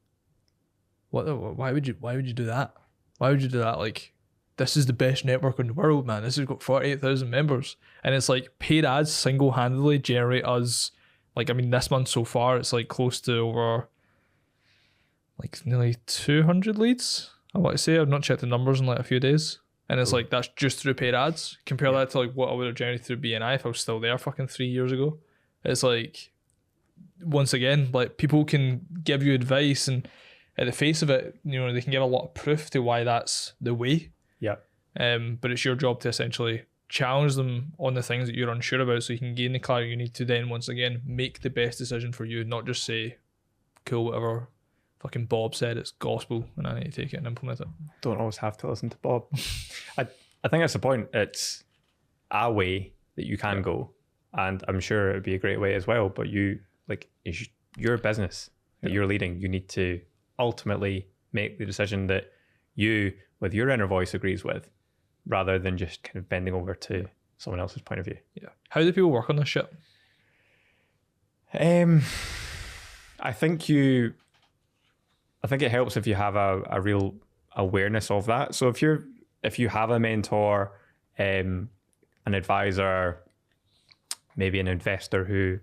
why would you do that? Why would you do that? Like, this is the best network in the world, man. This has got 48,000 members. And it's like paid ads single-handedly generate us, like, I mean, this month so far, it's like close to over like nearly 200 leads. I want to say, I've not checked the numbers in like a few days. And it's like, that's just through paid ads. Compare that to like what I would have generated through BNI if I was still there fucking 3 years ago. It's like, once again, like people can give you advice and at the face of it, you know, they can give a lot of proof to why that's the way. Yeah. But it's your job to essentially challenge them on the things that you're unsure about so you can gain the clarity you need to then once again make the best decision for you, not just say, cool, whatever fucking Bob said, it's gospel and I need to take it and implement it. Don't always have to listen to Bob. I think that's the point. It's a way that you can go, and I'm sure it'd be a great way as well, but you, like, it's your business that you're leading. You need to ultimately make the decision that you, with your inner voice, agrees with, rather than just kind of bending over to someone else's point of view. Yeah. How do people work on this shit? I think it helps if you have a real awareness of that. So if you have a mentor, an advisor, maybe an investor who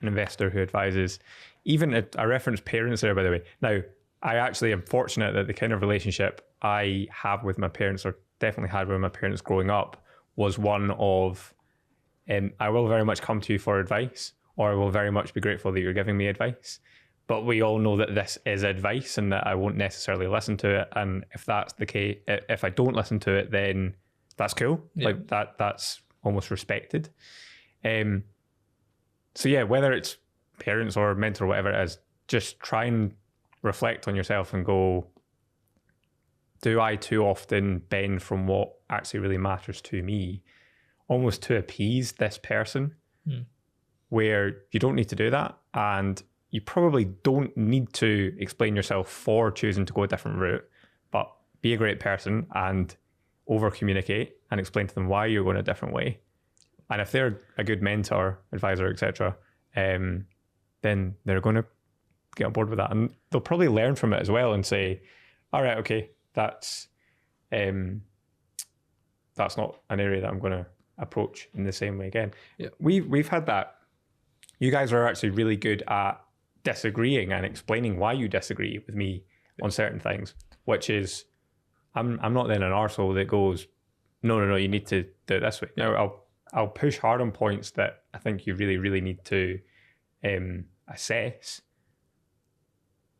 advises, even I referenced parents there, by the way. Now, I actually am fortunate that the kind of relationship I have with my parents, or definitely had with my parents growing up, was one of, I will very much come to you for advice, or I will very much be grateful that you're giving me advice. But we all know that this is advice and that I won't necessarily listen to it. And if that's the case, if I don't listen to it, then that's cool. Yeah. Like that's almost respected. So yeah, whether it's parents or mentor or whatever it is, just try and reflect on yourself and go, do I too often bend from what actually really matters to me, almost to appease this person, where you don't need to do that. And you probably don't need to explain yourself for choosing to go a different route, but be a great person and over communicate and explain to them why you're going a different way. And if they're a good mentor, advisor, etc., then they're going to get on board with that, and they'll probably learn from it as well and say, all right, okay, that's not an area that I'm going to approach in the same way again. Yeah. We've had that. You guys are actually really good at disagreeing and explaining why you disagree with me on certain things, which is, I'm not then an arsehole that goes, no, you need to do it this way. Yeah. No, I'll push hard on points that I think you really, really need to assess.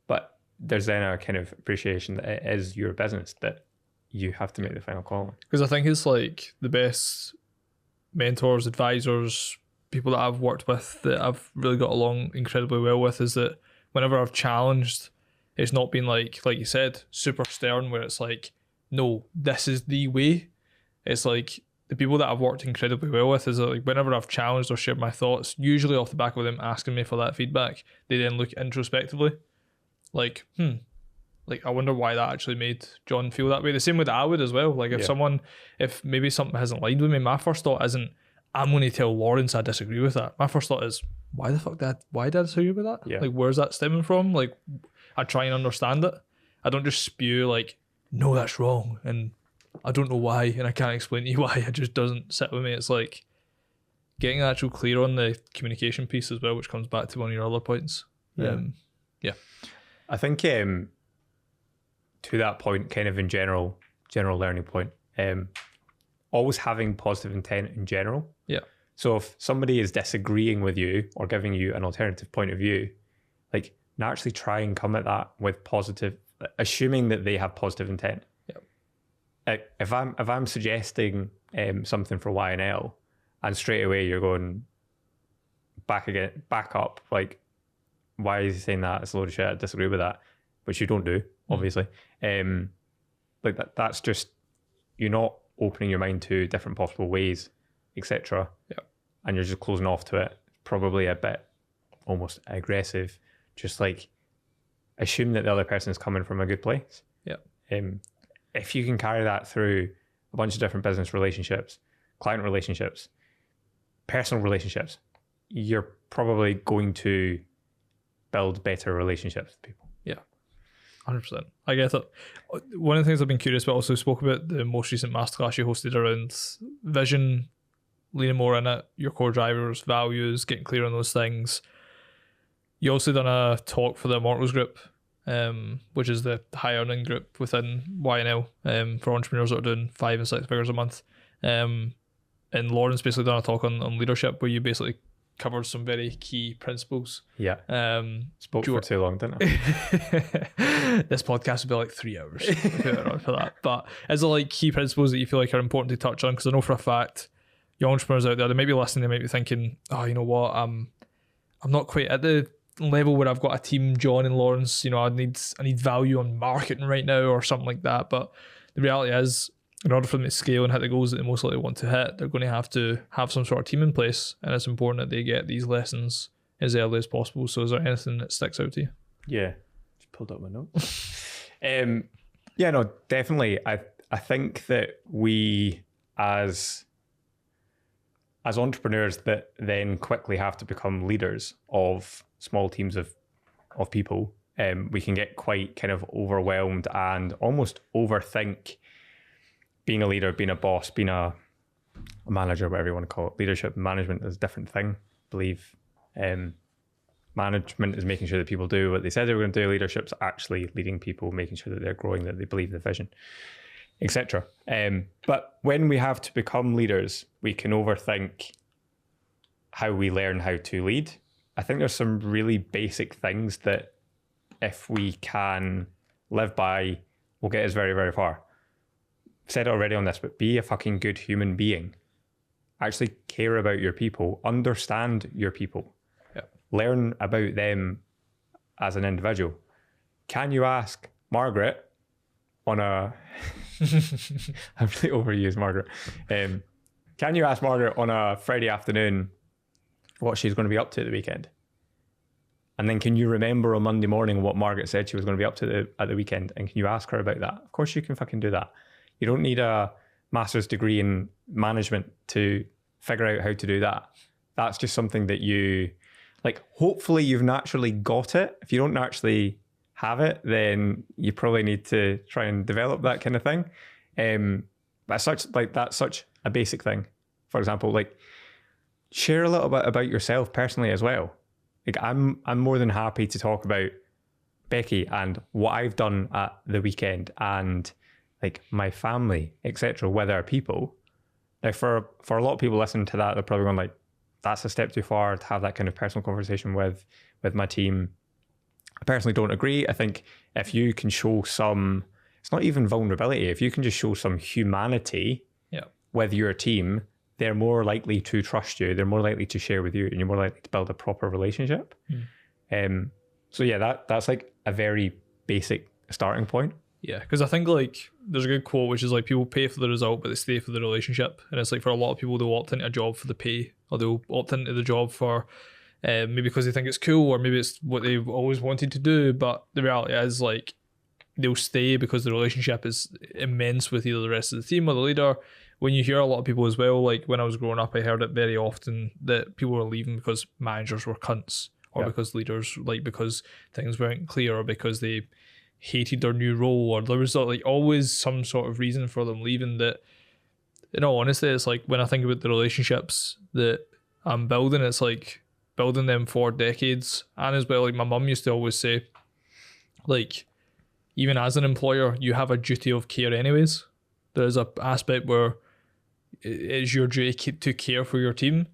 But there's then a kind of appreciation that it is your business, that you have to make the final call. Because I think it's like the best mentors, advisors, people that I've worked with that I've really got along incredibly well with, is that whenever I've challenged, it's not been like you said, super stern, where it's like, no, this is the way. It's like the people that I've worked incredibly well with is that like whenever I've challenged or shared my thoughts, usually off the back of them asking me for that feedback, they then look introspectively like, like I wonder why that actually made John feel that way. The same way that I would as well. Like if maybe something hasn't aligned with me, my first thought isn't, I'm going to tell Laurence I disagree with that. My first thought is, why did I disagree with that? Yeah. Like, where's that stemming from? Like, I try and understand it. I don't just spew like, no, that's wrong, and I don't know why, and I can't explain to you why. It just doesn't sit with me. It's like, getting actual clear on the communication piece as well, which comes back to one of your other points. Yeah. I think to that point, kind of in general learning point, always having positive intent in general. Yeah. So if somebody is disagreeing with you or giving you an alternative point of view, like naturally try and come at that with positive, assuming that they have positive intent. Yeah. If I'm suggesting something for Y and L, and straight away you're going back up, like, why is he saying that? It's a load of shit. I disagree with that, which you don't do, obviously. Like that's just, you're not opening your mind to different possible ways, etc. Yeah. And you're just closing off to it. Probably a bit almost aggressive. Just like assume that the other person is coming from a good place. Yeah. If you can carry that through a bunch of different business relationships, client relationships, personal relationships, you're probably going to build better relationships with people. Yeah, 100%. I get it. One of the things I've been curious about, also spoke about the most recent masterclass you hosted around vision, leaning more in it, your core drivers, values, getting clear on those things. You also done a talk for the Immortals group, which is the high earning group within Y&L for entrepreneurs that are doing 5 and 6 figures a month. And Laurence basically done a talk on leadership, where you basically covered some very key principles. Yeah. Spoke for too long, didn't I? This podcast will be like 3 hours for that. But is there like key principles that you feel like are important to touch on? Because I know for a fact, young entrepreneurs out there, they might be listening, they might be thinking, oh, you know what, I'm not quite at the level where I've got a team, John and Laurence, you know, I need value on marketing right now or something like that. But the reality is, in order for them to scale and hit the goals that they most likely want to hit, they're going to have some sort of team in place, and it's important that they get these lessons as early as possible. So is there anything that sticks out to you? Yeah, just pulled up my notes. Yeah, no, definitely. I think that we as entrepreneurs that then quickly have to become leaders of small teams of people, we can get quite kind of overwhelmed and almost overthink being a leader, being a boss, being a manager, whatever you want to call it. Leadership and management is a different thing, I believe. Management is making sure that people do what they said they were going to do. Leadership's actually leading people, making sure that they're growing, that they believe the vision, etc. But when we have to become leaders, we can overthink how we learn how to lead. I think there's some really basic things that if we can live by, will get us very, very far. Said it already on this, but be a fucking good human being. Actually care about your people, understand your people, learn about them as an individual. Can you ask Margaret on a I've really overused Margaret. Can you ask Margaret on a Friday afternoon what she's going to be up to at the weekend? And then can you remember on Monday morning what Margaret said she was going to be up to at the weekend? And can you ask her about that? Of course you can fucking do that. You don't need a master's degree in management to figure out how to do that. That's just something that you, like, hopefully you've naturally got it. If you don't naturally have it, then you probably need to try and develop that kind of thing. That's such a basic thing. For example, like, share a little bit about yourself personally as well. Like, I'm more than happy to talk about Becky and what I've done at the weekend and like my family, etc., with our people. Now, for a lot of people listening to that, they're probably going like, that's a step too far to have that kind of personal conversation with my team. I personally don't agree. I think if you can show some, it's not even vulnerability, if you can just show some humanity with your team, they're more likely to trust you, they're more likely to share with you, and you're more likely to build a proper relationship. So yeah, that's like a very basic starting point. Yeah, because I think like there's a good quote which is like, people pay for the result but they stay for the relationship. And it's like, for a lot of people, they'll opt into a job for the pay, or they'll opt into the job for maybe because they think it's cool, or maybe it's what they've always wanted to do. But the reality is, like, they'll stay because the relationship is immense with either the rest of the team or the leader. When you hear a lot of people as well, like when I was growing up, I heard it very often that people were leaving because managers were cunts, or because leaders, like, because things weren't clear, or because they hated their new role, or there was like always some sort of reason for them leaving. That, in all honesty, it's like, when I think about the relationships that I'm building, it's like building them for decades. And as well, like my mum used to always say, like, even as an employer, you have a duty of care anyways. There's a aspect where it's your duty to care for your team.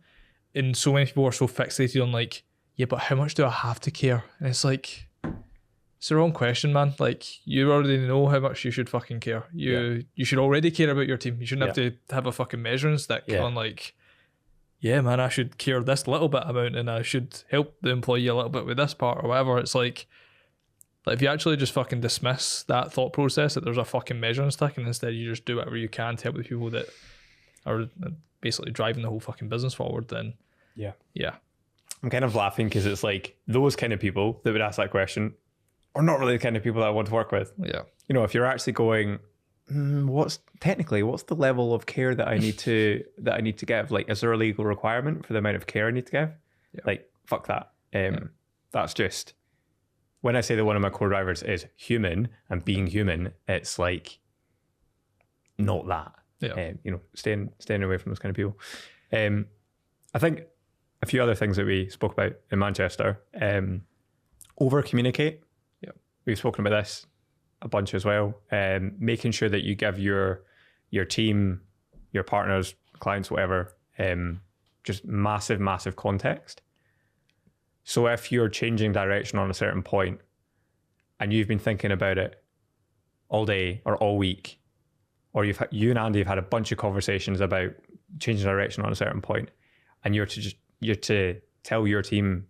And so many people are so fixated on like, yeah, but how much do I have to care? And it's like, it's the wrong question, man. Like, you already know how much you should fucking care. You should already care about your team. You shouldn't have to have a fucking measuring stick on like, yeah, man, I should care this little bit amount and I should help the employee a little bit with this part or whatever. It's like if you actually just fucking dismiss that thought process that there's a fucking measuring stick and instead you just do whatever you can to help the people that are basically driving the whole fucking business forward, then yeah. I'm kind of laughing because it's like those kind of people that would ask that question are not really the kind of people that I want to work with. Yeah. You know, if you're actually going, what's the level of care that I need to give? Like, is there a legal requirement for the amount of care I need to give? Yeah. Like, fuck that. That's just, when I say that one of my core drivers is human and being human, it's like not that. Yeah. You know, staying away from those kind of people. I think a few other things that we spoke about in Manchester. Over communicate. Yeah. We've spoken about this a bunch as well. Making sure that you give your team, your partners, clients, whatever, just massive context. So if you're changing direction on a certain point and you've been thinking about it all day or all week, or you and Andy have had a bunch of conversations about changing direction on a certain point, and you're to tell your team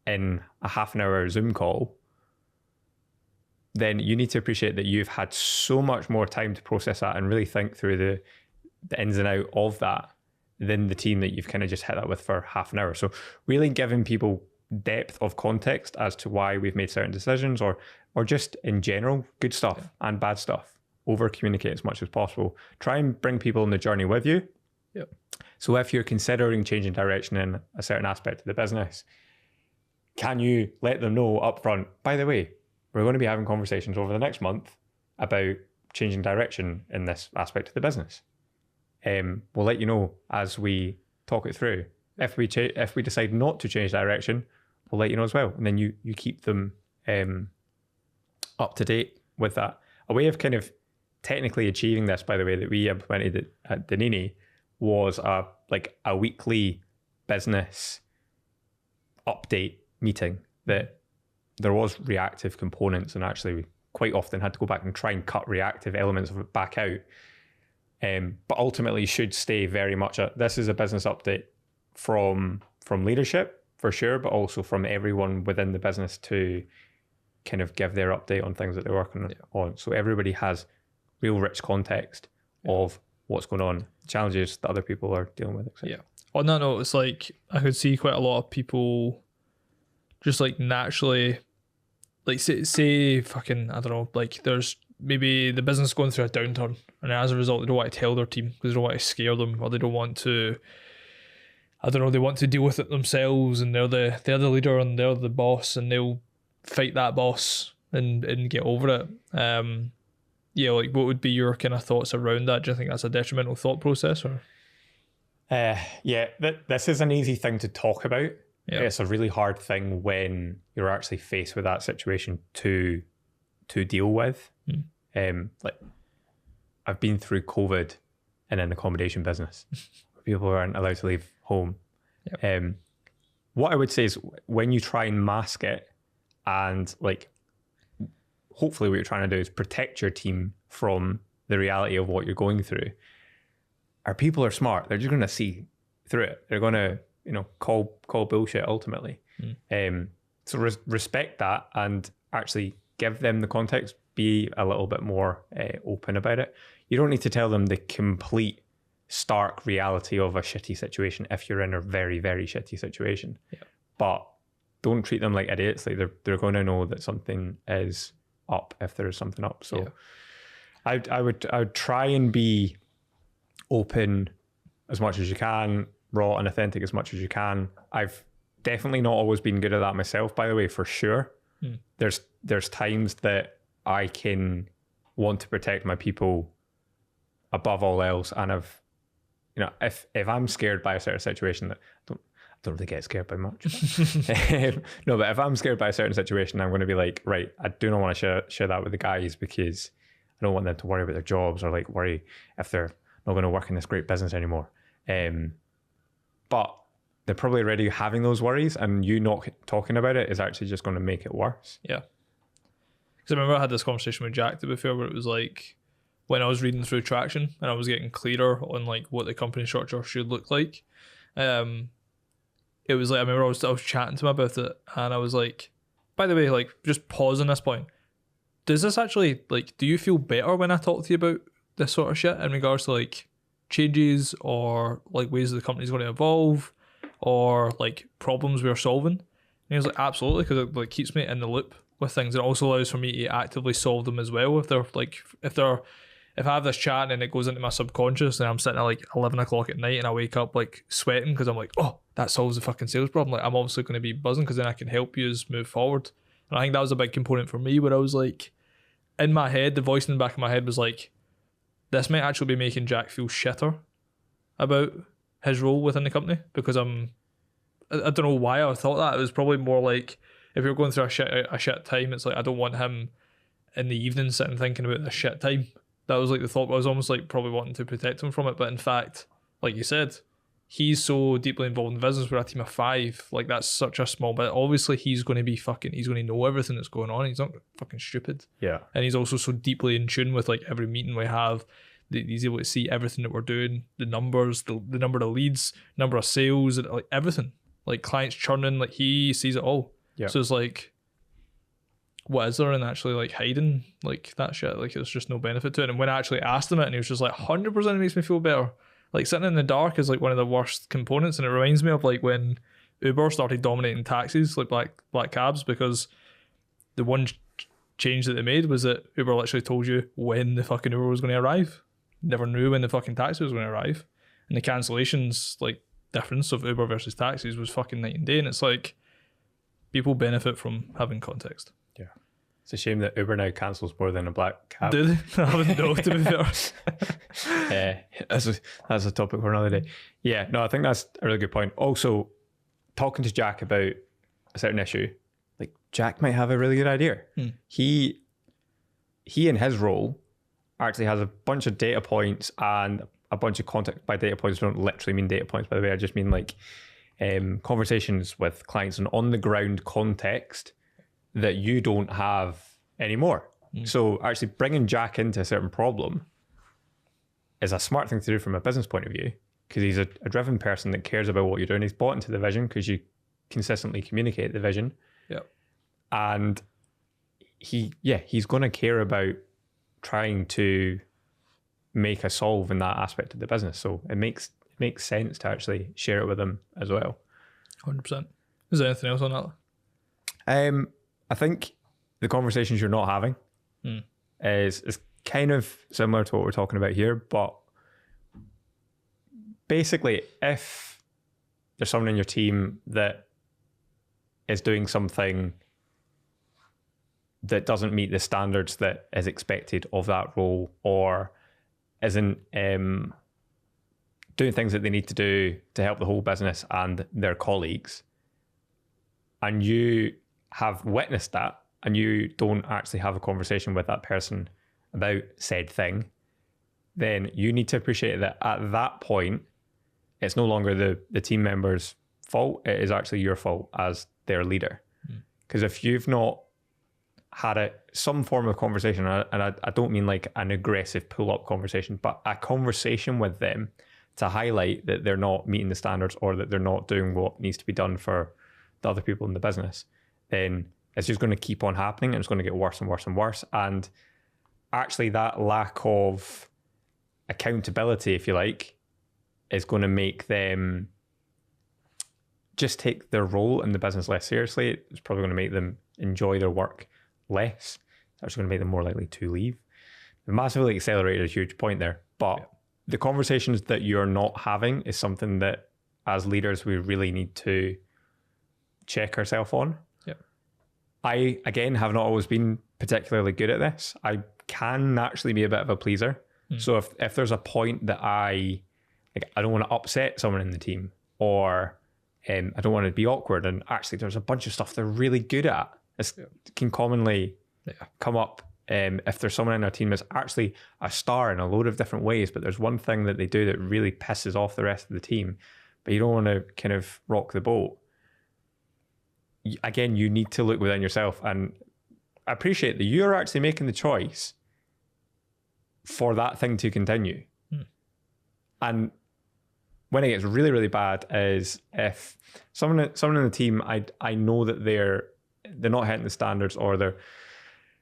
in a half an hour Zoom call, then you need to appreciate that you've had so much more time to process that and really think through the ins and out of that than the team that you've kind of just hit that with for half an hour. So really giving people depth of context as to why we've made certain decisions or just in general, good stuff and bad stuff. Over communicate as much as possible. Try and bring people on the journey with you. Yep. So if you're considering changing direction in a certain aspect of the business, can you let them know upfront, by the way, we're going to be having conversations over the next month about changing direction in this aspect of the business. We'll let you know as we talk it through. If we decide not to change direction, we'll let you know as well. And then you keep them up to date with that. A way of kind of technically achieving this, by the way, that we implemented at Danini was a weekly business update meeting that there was reactive components, and actually we quite often had to go back and try and cut reactive elements of it back out. But ultimately should stay very much this is a business update from leadership for sure, but also from everyone within the business to kind of give their update on things that they're working on. So everybody has real rich context of what's going on, challenges that other people are dealing with, etc. Yeah. On that note, it's like I could see quite a lot of people just like naturally, like say fucking, I don't know, like there's maybe the business going through a downturn, and as a result they don't want to tell their team because they don't want to scare them, or they don't want to, I don't know, they want to deal with it themselves, and they're the leader and they're the boss, and they'll fight that boss and get over it. Yeah, like what would be your kind of thoughts around that? Do you think that's a detrimental thought process, or? This is an easy thing to talk about. Yeah. It's a really hard thing when you're actually faced with that situation to deal with. Like I've been through COVID in an accommodation business where people aren't allowed to leave home. Yep. What I would say is when you try and mask it and like hopefully what you're trying to do is protect your team from the reality of what you're going through. Our people are smart. They're just going to see through it. They're going to, call bullshit ultimately. So respect that and actually give them the context. Be a little bit more open about it. You don't need to tell them the complete stark reality of a shitty situation if you're in a very, very shitty situation. Yeah. But don't treat them like idiots. Like they're going to know that something is up if there's something up. So I would try and be open as much as you can, raw and authentic as much as you can. I've definitely not always been good at that myself, by the way, for sure. There's times that I can want to protect my people above all else, and if I'm scared by a certain situation, that don't really get scared by much. No, but if I'm scared by a certain situation, I'm going to be like, right, I do not want to share that with the guys because I don't want them to worry about their jobs or like worry if they're not going to work in this great business anymore. But they're probably already having those worries, and you not talking about it is actually just going to make it worse. Yeah. Because I remember I had this conversation with Jack to be fair, where it was like when I was reading through Traction and I was getting clearer on like what the company structure should look like. It was like I remember I was chatting to him about it, and I was like, by the way, like just pause on this point. Does this actually like? Do you feel better when I talk to you about this sort of shit in regards to like changes or like ways the company's going to evolve or like problems we're solving? And he was like, absolutely, because it like keeps me in the loop with things. It also allows for me to actively solve them as well. If I have this chat and it goes into my subconscious and I'm sitting at like 11 o'clock at night and I wake up like sweating because I'm like, oh, that solves the fucking sales problem. Like I'm obviously going to be buzzing because then I can help you move forward. And I think that was a big component for me where I was like, in my head, the voice in the back of my head was like, this might actually be making Jack feel shitter about his role within the company because I don't know why I thought that. It was probably more like if you're going through a shit time, it's like I don't want him in the evening sitting thinking about the shit time. That was like the thought. I was almost like probably wanting to protect him from it. But in fact, like you said, he's so deeply involved in the business. We're a team of 5. Like that's such a small bit. Obviously, he's going to know everything that's going on. He's not fucking stupid. Yeah. And he's also so deeply in tune with like every meeting we have. He's able to see everything that we're doing, the numbers, the number of leads, number of sales, like everything. Like clients churning, like he sees it all. Yeah. So it's like, what is there in actually like hiding like that shit? Like there's just no benefit to it. And when I actually asked him it, and he was just like, 100% it makes me feel better. Like sitting in the dark is like one of the worst components, and it reminds me of like when Uber started dominating taxis, like black cabs, because the one change that they made was that Uber literally told you when the fucking Uber was going to arrive. Never knew when the fucking taxi was going to arrive, and the cancellations like difference of Uber versus taxis was fucking night and day. And it's like people benefit from having context. Yeah. It's a shame that Uber now cancels more than a black cab. Do they? I wouldn't know, to be fair. That's a topic for another day. Yeah, no, I think that's a really good point. Also, talking to Jack about a certain issue, like Jack might have a really good idea. He in his role actually has a bunch of data points and a bunch of content. By data points, I don't literally mean data points, by the way. I just mean like conversations with clients and on the ground context that you don't have anymore. So actually bringing Jack into a certain problem is a smart thing to do from a business point of view, because he's a driven person that cares about what you're doing. He's bought into the vision because you consistently communicate the vision. Yeah. And he's going to care about trying to make a solve in that aspect of the business. So it makes sense to actually share it with him as well. 100%. Is there anything else on that? I think the conversations you're not having is kind of similar to what we're talking about here, but basically if there's someone in your team that is doing something that doesn't meet the standards that is expected of that role, or isn't doing things that they need to do to help the whole business and their colleagues, and you have witnessed that and you don't actually have a conversation with that person about said thing, then you need to appreciate that at that point, it's no longer the team member's fault. It is actually your fault as their leader. Because if you've not had some form of conversation, and I don't mean like an aggressive pull-up conversation, but a conversation with them to highlight that they're not meeting the standards or that they're not doing what needs to be done for the other people in the business, then it's just going to keep on happening and it's going to get worse and worse and worse. And actually that lack of accountability, if you like, is going to make them just take their role in the business less seriously. It's probably going to make them enjoy their work less. It's actually going to make them more likely to leave. They've massively accelerated a huge point there. But the conversations that you're not having is something that as leaders we really need to check ourselves on. I, again, have not always been particularly good at this. I can naturally be a bit of a pleaser. So if there's a point that I don't want to upset someone in the team, or I don't want to be awkward. And actually, there's a bunch of stuff they're really good at. It can commonly come up if there's someone in our team that's actually a star in a load of different ways, but there's one thing that they do that really pisses off the rest of the team, but you don't want to kind of rock the boat. Again, you need to look within yourself, and I appreciate that you're actually making the choice for that thing to continue. And when it gets really, really bad is if someone in the team, I know that they're not hitting the standards, or they're,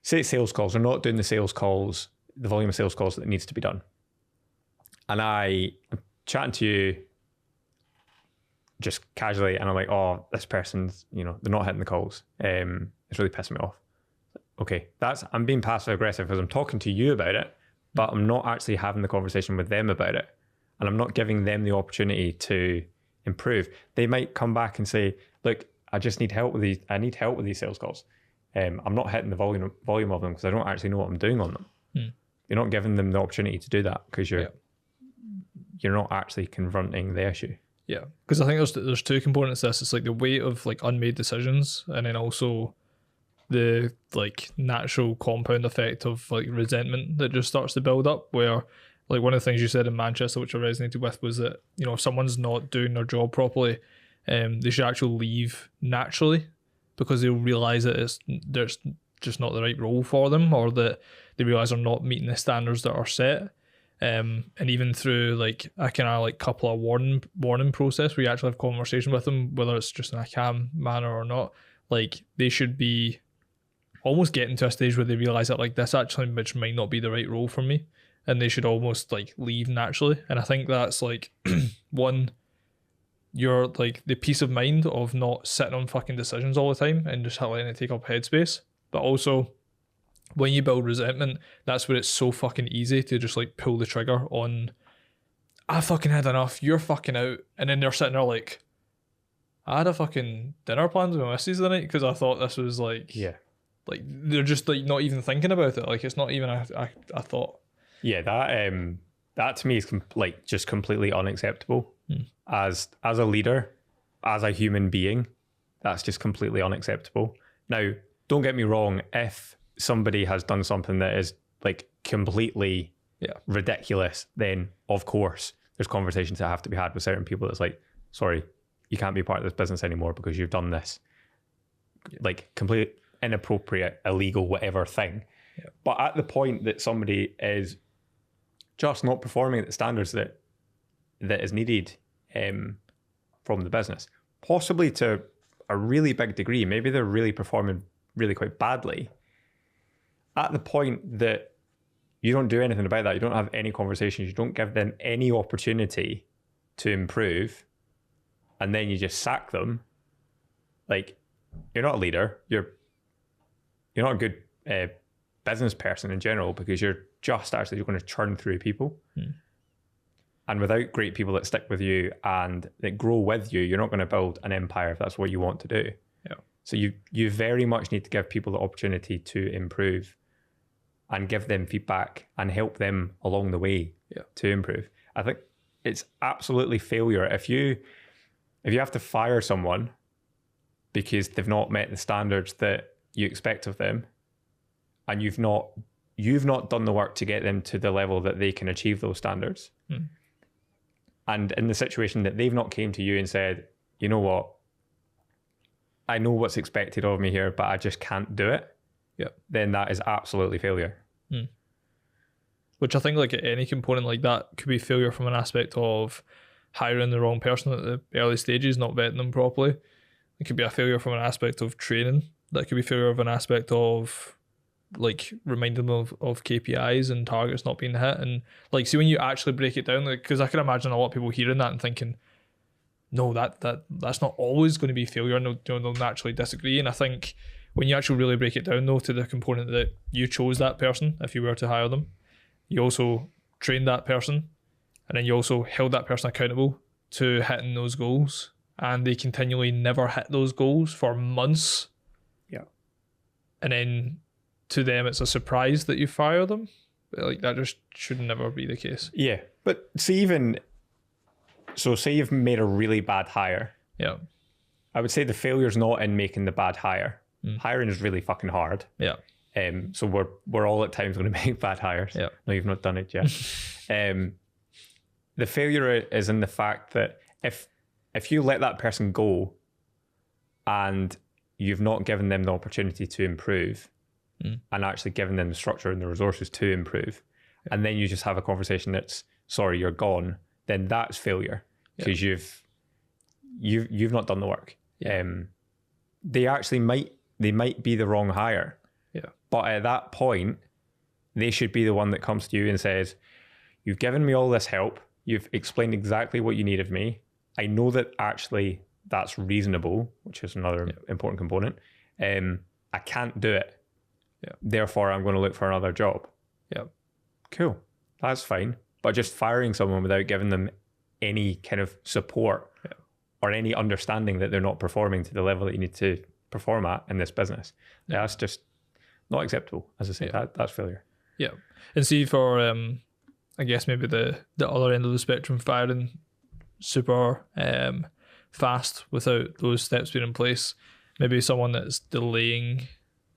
say, sales calls, they're not doing the sales calls, the volume of sales calls that needs to be done. And I'm chatting to you just casually, and I'm like, oh, this person's, they're not hitting the calls. It's really pissing me off. Okay, I'm being passive aggressive because I'm talking to you about it, but I'm not actually having the conversation with them about it. And I'm not giving them the opportunity to improve. They might come back and say, look, I just need help with these. I need help with these sales calls. I'm not hitting the volume of them because I don't actually know what I'm doing on them. You're not giving them the opportunity to do that because you're not actually confronting the issue. Yeah, because I think there's two components to this. It's like the weight of like unmade decisions, and then also the like natural compound effect of like resentment that just starts to build up, where like one of the things you said in Manchester, which I resonated with, was that, if someone's not doing their job properly, they should actually leave naturally, because they'll realise that there's just not the right role for them, or that they realise they're not meeting the standards that are set. And even through like a kind of like couple of warning process where you actually have conversation with them, whether it's just in a calm manner or not, like they should be almost getting to a stage where they realise that like this actually which might not be the right role for me, and they should almost like leave naturally. And I think that's like one, you're like the peace of mind of not sitting on fucking decisions all the time and just letting it take up headspace. But also when you build resentment, that's where it's so fucking easy to just like pull the trigger on, I fucking had enough, you're fucking out. And then they're sitting there like, I had a fucking dinner planned with my missus the night because I thought this was like, like they're just like not even thinking about it. Like it's not even a thought. Yeah, that to me is just completely unacceptable. As a leader, as a human being, that's just completely unacceptable. Now, don't get me wrong, if somebody has done something that is like completely ridiculous, then of course there's conversations that have to be had with certain people that's like, sorry, you can't be part of this business anymore because you've done this like complete inappropriate, illegal, whatever thing. But at the point that somebody is just not performing at the standards that is needed from the business, possibly to a really big degree, maybe they're really performing really quite badly, at the point that you don't do anything about that, you don't have any conversations, you don't give them any opportunity to improve, and then you just sack them, like, you're not a leader, you're not a good business person in general, because you're going to churn through people. And without great people that stick with you and that grow with you, you're not going to build an empire if that's what you want to do. So you very much need to give people the opportunity to improve and give them feedback and help them along the way to improve. I think it's absolutely failure if you have to fire someone because they've not met the standards that you expect of them, and you've not done the work to get them to the level that they can achieve those standards. And in the situation that they've not came to you and said, you know what, I know what's expected of me here, but I just can't do it, then that is absolutely failure. Which I think like any component like that could be failure from an aspect of hiring the wrong person at the early stages, not vetting them properly. It could be a failure from an aspect of training. That could be failure of an aspect of like reminding them of KPIs and targets not being hit. And like, see, when you actually break it down, like, because I can imagine a lot of people hearing that and thinking, no, that's not always going to be failure, and they'll naturally disagree. And I think when you actually really break it down though to the component that you chose that person, if you were to hire them, you also trained that person, and then you also held that person accountable to hitting those goals, and they continually never hit those goals for months. And then to them it's a surprise that you fire them. But like, that just should never be the case. But see, say you've made a really bad hire Yeah. I would say the failure's not in making the bad hire. Hiring is really fucking hard. Yeah. So we're all at times going to make bad hires. Yeah. No, you've not done it yet. The failure is in the fact that if you let that person go and you've not given them the opportunity to improve and actually given them the structure and the resources to improve, and then you just have a conversation that's sorry, you're gone, then that's failure because you've not done the work. They actually might be the wrong hire. Yeah. But at that point, they should be the one that comes to you and says, you've given me all this help. You've explained exactly what you need of me. I know that actually that's reasonable, which is another important component. I can't do it. Yeah. Therefore, I'm going to look for another job. Yeah. Cool. That's fine. But just firing someone without giving them any kind of support or any understanding that they're not performing to the level that you need to perform at in this business, that's just not acceptable. As I say, that's failure. Yeah. And see, for I guess maybe the other end of the spectrum, firing super fast without those steps being in place, maybe someone that's delaying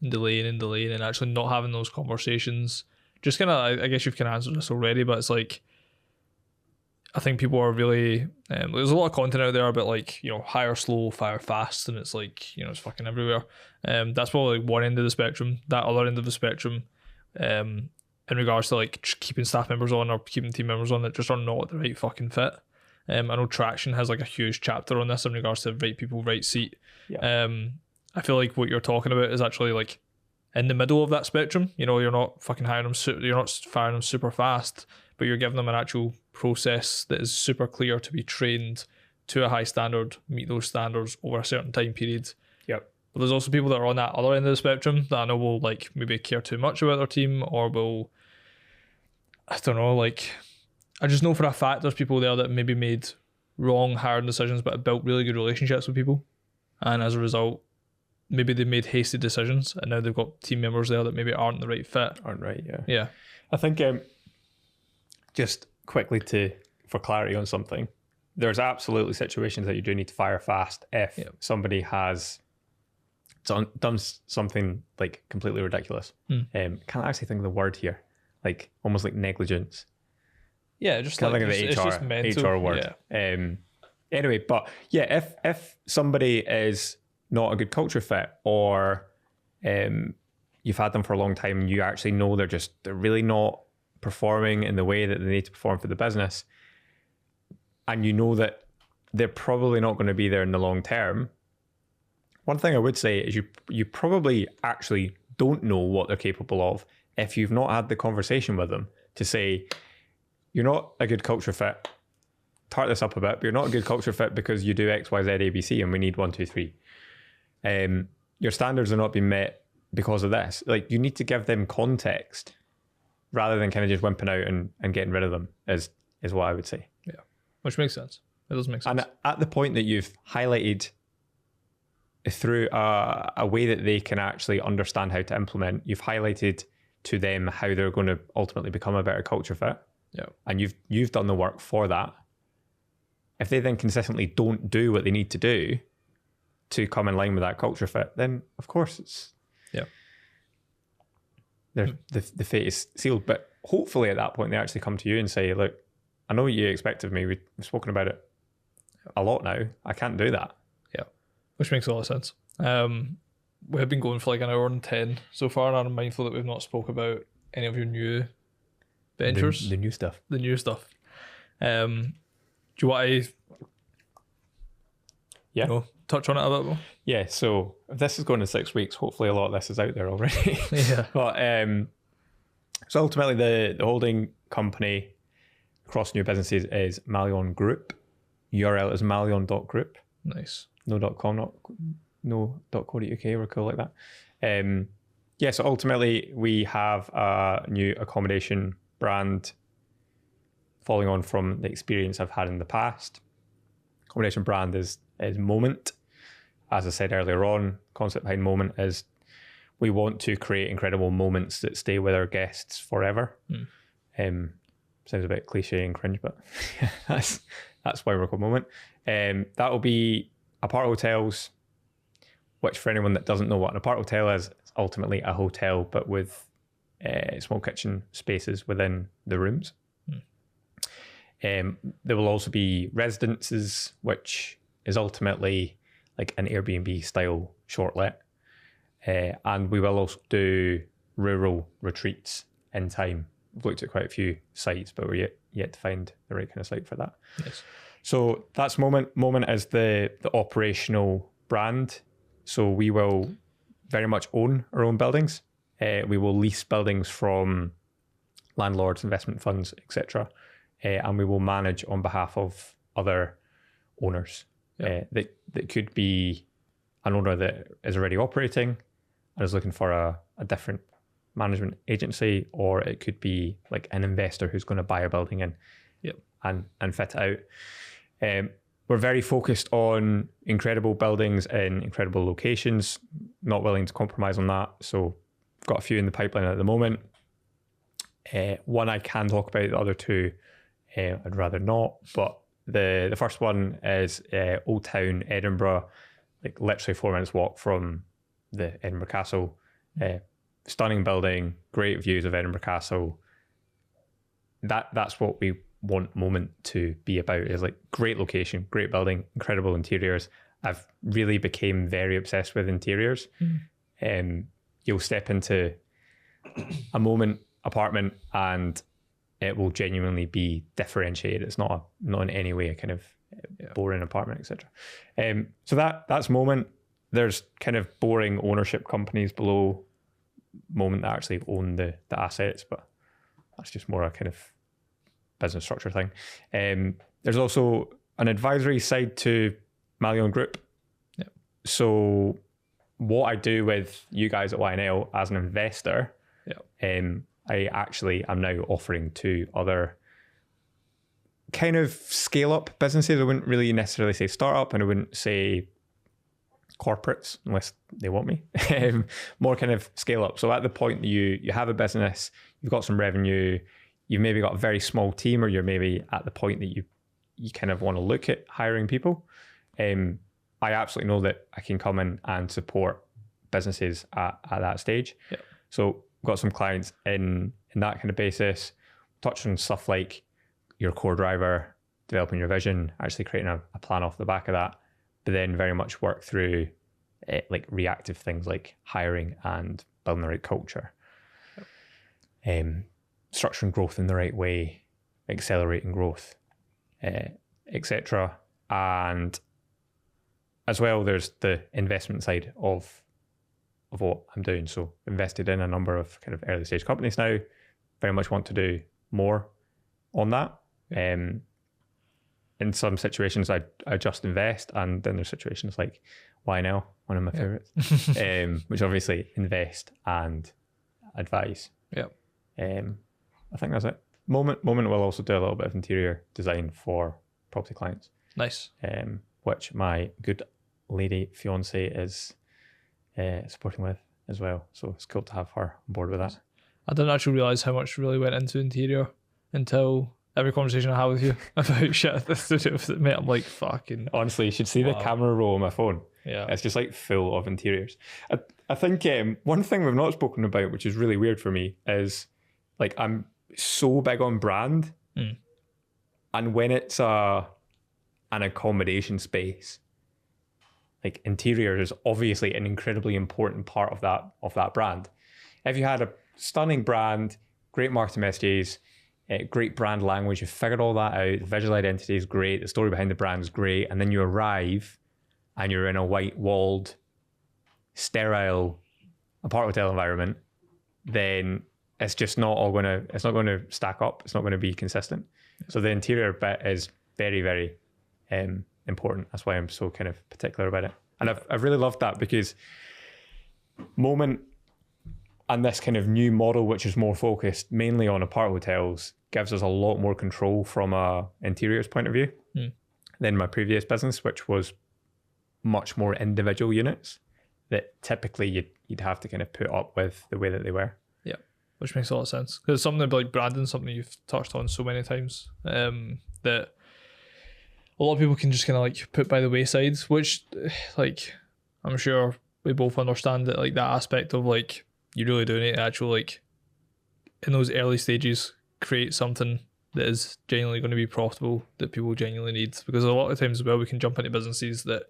and actually not having those conversations. Just kind of, I guess you've kind of answered this already, but it's like, I think people are really, there's a lot of content out there about like, hire slow, fire fast, and it's like, it's fucking everywhere. That's probably like one end of the spectrum. That other end of the spectrum, in regards to like keeping staff members on or keeping team members on that just are not the right fucking fit. I know Traction has like a huge chapter on this in regards to right people, right seat. Yeah. I feel like what you're talking about is actually like in the middle of that spectrum. You're not fucking hiring them, you're not firing them super fast, but you're giving them an actual process that is super clear to be trained to a high standard, meet those standards over a certain time period. Yep. But there's also people that are on that other end of the spectrum that I know will like maybe care too much about their team, or will, I don't know, like, I just know for a fact there's people there that maybe made wrong hiring decisions but have built really good relationships with people, and as a result maybe they made hasty decisions and now they've got team members there that maybe aren't the right fit. Aren't right, yeah. Yeah. I think just quickly for clarity on something, there's absolutely situations that you do need to fire fast if somebody has done something like completely ridiculous. Can't actually think of the word here, like almost like negligence. Yeah, just can't like think of it's just mental. HR word. Yeah. Anyway, but yeah, if somebody is not a good culture fit, or you've had them for a long time and you actually know they're really not performing in the way that they need to perform for the business, and you know that they're probably not going to be there in the long term, one thing I would say is you probably actually don't know what they're capable of if you've not had the conversation with them to say, you're not a good culture fit. Tart this up a bit, but you're not a good culture fit because you do X, Y, Z, A, B, C, and we need 1, 2, 3. Your standards are not being met because of this. Like, you need to give them context rather than kind of just wimping out and getting rid of them is what I would say. Yeah, which makes sense. It does make sense. And at the point that you've highlighted through a way that they can actually understand how to implement, you've highlighted to them how they're going to ultimately become a better culture fit. Yeah. And you've done the work for that. If they then consistently don't do what they need to do to come in line with that culture fit, then of course it's the fate is sealed. But hopefully at that point they actually come to you and say, look, I know what you expect of me. We've spoken about it a lot now. I can't do that. Yeah, which makes a lot of sense. We have been going for like an hour and 10 so far, and I'm mindful that we've not spoke about any of your new ventures. The new stuff. The new stuff. Do you want to touch on it a bit more? Yeah, so if this is going in 6 weeks, hopefully a lot of this is out there already. Yeah. But so ultimately the holding company across new businesses is Malyon Group. URL is malyon.group. Nice. No .com, no .co.uk, we're cool like that. So ultimately we have a new accommodation brand following on from the experience I've had in the past. Accommodation brand is Moment. As I said earlier on, concept behind Moment is we want to create incredible moments that stay with our guests forever. Sounds a bit cliche and cringe, but that's why we're called Moment. That will be apart hotels, which for anyone that doesn't know what an apart hotel is, it's ultimately a hotel, but with small kitchen spaces within the rooms. There will also be residences, which is ultimately like an Airbnb style short let. And we will also do rural retreats in time. We've looked at quite a few sites, but we're yet to find the right kind of site for that. Yes. So that's Moment. Moment is the operational brand. So we will very much own our own buildings. We will lease buildings from landlords, investment funds, etc. And we will manage on behalf of other owners. That could be an owner that is already operating and is looking for a different management agency, or it could be like an investor who's going to buy a building and fit it out. We're very focused on incredible buildings in incredible locations, not willing to compromise on that. So I've got a few in the pipeline at the moment. One I can talk about, the other two I'd rather not. But the first one is Old Town, Edinburgh, like literally 4 minutes walk from the Edinburgh Castle. Stunning building, great views of Edinburgh Castle. That's what we want Moment to be about, is like great location, great building, incredible interiors. I've really became very obsessed with interiors. You'll step into a Moment apartment and it will genuinely be differentiated. It's not in any way a kind of boring apartment, etc. So that's Moment. There's kind of boring ownership companies below Moment that actually own the assets, but that's just more a kind of business structure thing. There's also an advisory side to Malyon Group. So what I do with you guys at YNL as an investor, I actually am now offering to other kind of scale up businesses. I wouldn't really necessarily say startup, and I wouldn't say corporates unless they want me. More kind of scale up. So at the point that you have a business, you've got some revenue, you've maybe got a very small team, or you're maybe at the point that you kind of want to look at hiring people. I absolutely know that I can come in and support businesses at that stage. So I've got some clients in that kind of basis. Touched on stuff like your core driver, developing your vision, actually creating a plan off the back of that, but then very much work through like reactive things like hiring and building the right culture, structuring growth in the right way, accelerating growth, etc. And as well, there's the investment side of what I'm doing. So invested in a number of kind of early stage companies now, very much want to do more on that. In some situations, I just invest, and then there's situations like YNL, one of my favorites, which obviously invest and advise. I think that's it. Moment will also do a little bit of interior design for property clients. Nice. Which my good lady fiance is supporting with as well. So it's cool to have her on board with that. I didn't actually realise how much really went into interior until every conversation I had with you about shit at the studio, mate. I'm like, fucking. Honestly, you should see the camera roll on my phone. Yeah. It's just like full of interiors. I think one thing we've not spoken about, which is really weird for me, is like I'm so big on brand. And when it's an accommodation space, like interior is obviously an incredibly important part of that brand. If you had a stunning brand, great marketing messages, great brand language, you figured all that out, the visual identity is great, the story behind the brand is great, and then you arrive and you're in a white-walled, sterile apart hotel environment, then it's just not going to stack up. It's not going to be consistent. So the interior bit is very, very important. That's why I'm so kind of particular about it. And I've really loved that, because Moment and this kind of new model, which is more focused mainly on apart hotels, gives us a lot more control from a interiors point of view than my previous business, which was much more individual units that typically you'd have to kind of put up with the way that they were. Yeah, which makes a lot of sense, because something about branding, something you've touched on so many times, that a lot of people can just kind of like put by the wayside, which like I'm sure we both understand that like that aspect of like you really do need to actually like in those early stages create something that is genuinely going to be profitable that people genuinely need, because a lot of times as well we can jump into businesses that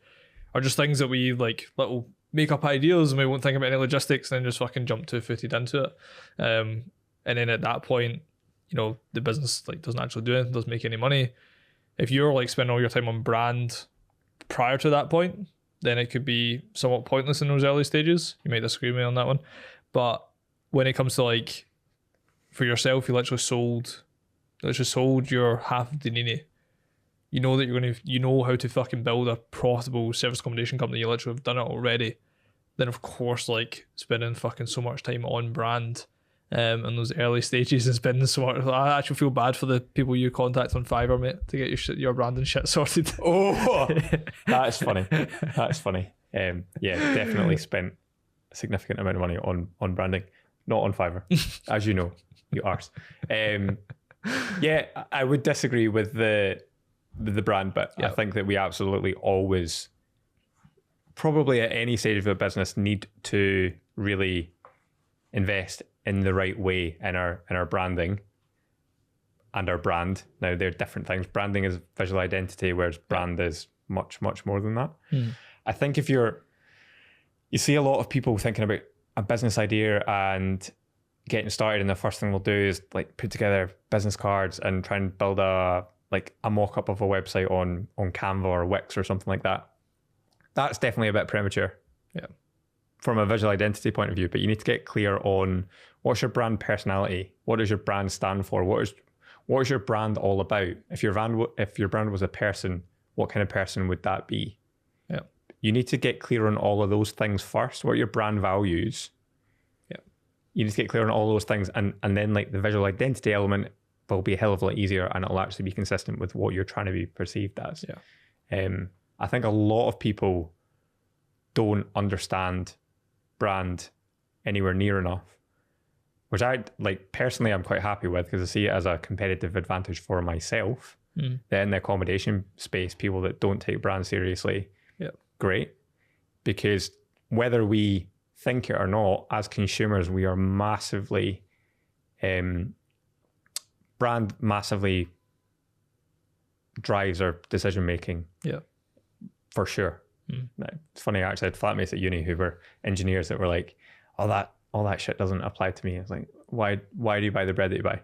are just things that we like little make up ideas and we won't think about any logistics and then just fucking jump 2-footed into it, and then at that point, you know, the business like doesn't actually do anything, doesn't make any money. If you're like spending all your time on brand prior to that point, then it could be somewhat pointless in those early stages. You might disagree with me on that one, but when it comes to like for yourself, you literally sold your half of the nini. You know that you know how to fucking build a profitable service accommodation company. You literally have done it already. Then of course, like spending fucking so much time on brand, in those early stages and spending so much. I actually feel bad for the people you contact on Fiverr, mate, to get your brand and shit sorted. Oh, that's funny. That's funny. Yeah, definitely spent a significant amount of money on branding, not on Fiverr, as you know, you arse. Yeah, I would disagree with the brand, but I think that we absolutely always, probably at any stage of a business, need to really invest in the right way in our branding and our brand. Now, they're different things. Branding is visual identity, whereas brand is much, much more than that. I think if you see a lot of people thinking about a business idea and getting started, and the first thing they'll do is like put together business cards and try and build a mock-up of a website on Canva or Wix or something like that. That's definitely a bit premature. Yeah. From a visual identity point of view, but you need to get clear on what's your brand personality? What does your brand stand for? What is your brand all about? If your brand was a person, what kind of person would that be? Yeah. You need to get clear on all of those things first. What are your brand values? Yeah. You need to get clear on all those things, and then like the visual identity element will be a hell of a lot easier, and it'll actually be consistent with what you're trying to be perceived as. Yeah. I think a lot of people don't understand brand anywhere near enough, which I like personally I'm quite happy with, because I see it as a competitive advantage for myself. Then the accommodation space, people that don't take brand seriously, great, because whether we think it or not, as consumers, we are massively brand massively drives our decision making. Yeah, for sure. Now, it's funny, actually, I had flatmates at uni who were engineers that were like, all that shit doesn't apply to me. I was like, why do you buy the bread that you buy?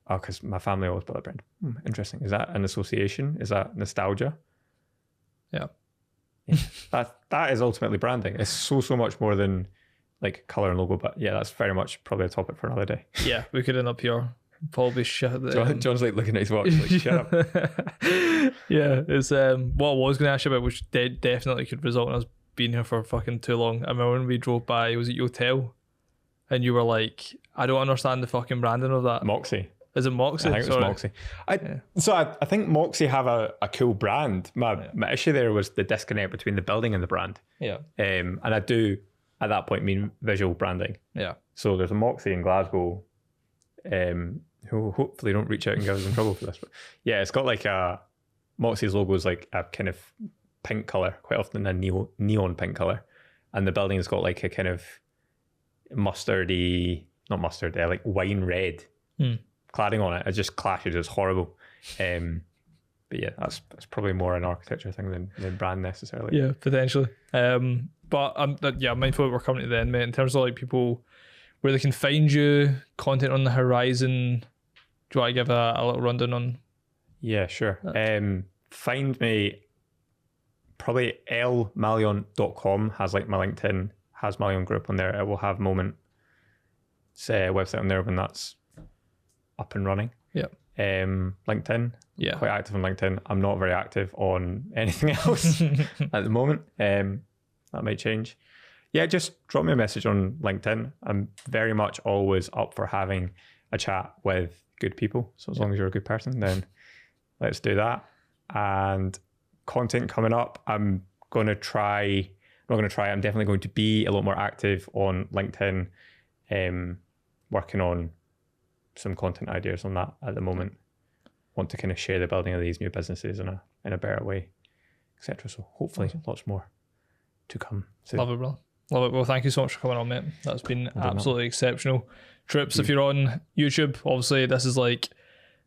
Oh, because my family always bought the bread. Interesting. Is that an association? Is that nostalgia? Yeah. That is ultimately branding. It's so much more than like color and logo. But yeah, that's very much probably a topic for another day. Yeah, we could end up here. Probably shut. John's like looking at his watch, like, shut up. Yeah, it's what I was going to ask you about, which definitely could result in us being here for fucking too long. I remember when we drove by, was it your hotel? And you were like, I don't understand the fucking branding of that. Moxie. Is it Moxie? I think it was Moxie. I think Moxie have a cool brand. My issue there was the disconnect between the building and the brand. Yeah. And I do, at that point, mean visual branding. Yeah. So there's a Moxie in Glasgow, who hopefully don't reach out and get us in trouble for this. But yeah, it's got like Moxie's logo is like a kind of pink color, quite often a neon pink color. And the building's got like a kind of mustardy, not mustard, like wine red cladding on it. It just clashes. It's horrible. But yeah, that's probably more an architecture thing than brand necessarily. Yeah, potentially. But I'm mindful that we're coming to the end, mate. In terms of like people where they can find you, content on the horizon, do you want to give a little rundown on? Yeah, sure. Find me probably lmalyon.com has like my LinkedIn, has Malyon Group on there. It will have Moment website on there when that's up and running. Yeah. LinkedIn. Yeah. Quite active on LinkedIn. I'm not very active on anything else at the moment. That might change. Yeah, just drop me a message on LinkedIn. I'm very much always up for having a chat with good people. So as long as you're a good person, then let's do that. And content coming up, I'm definitely going to be a lot more active on LinkedIn, working on some content ideas on that at the moment. Want to kind of share the building of these new businesses in in a better way, etc. So hopefully lots more to come soon. Love it, bro. Love it. Well, thank you so much for coming on, mate. That's been absolutely exceptional. Trips, if you're on YouTube, obviously this is like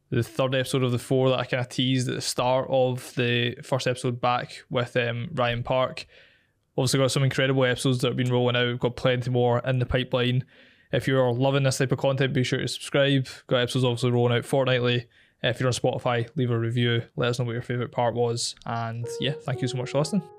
the third episode of the 4 that I kind of teased at the start of the first episode back with Ryan Park. Obviously got some incredible episodes that have been rolling out. We've got plenty more in the pipeline. If you're loving this type of content, be sure to subscribe. Got episodes obviously rolling out fortnightly. If you're on Spotify, leave a review. Let us know what your favourite part was. And yeah, thank you so much for listening.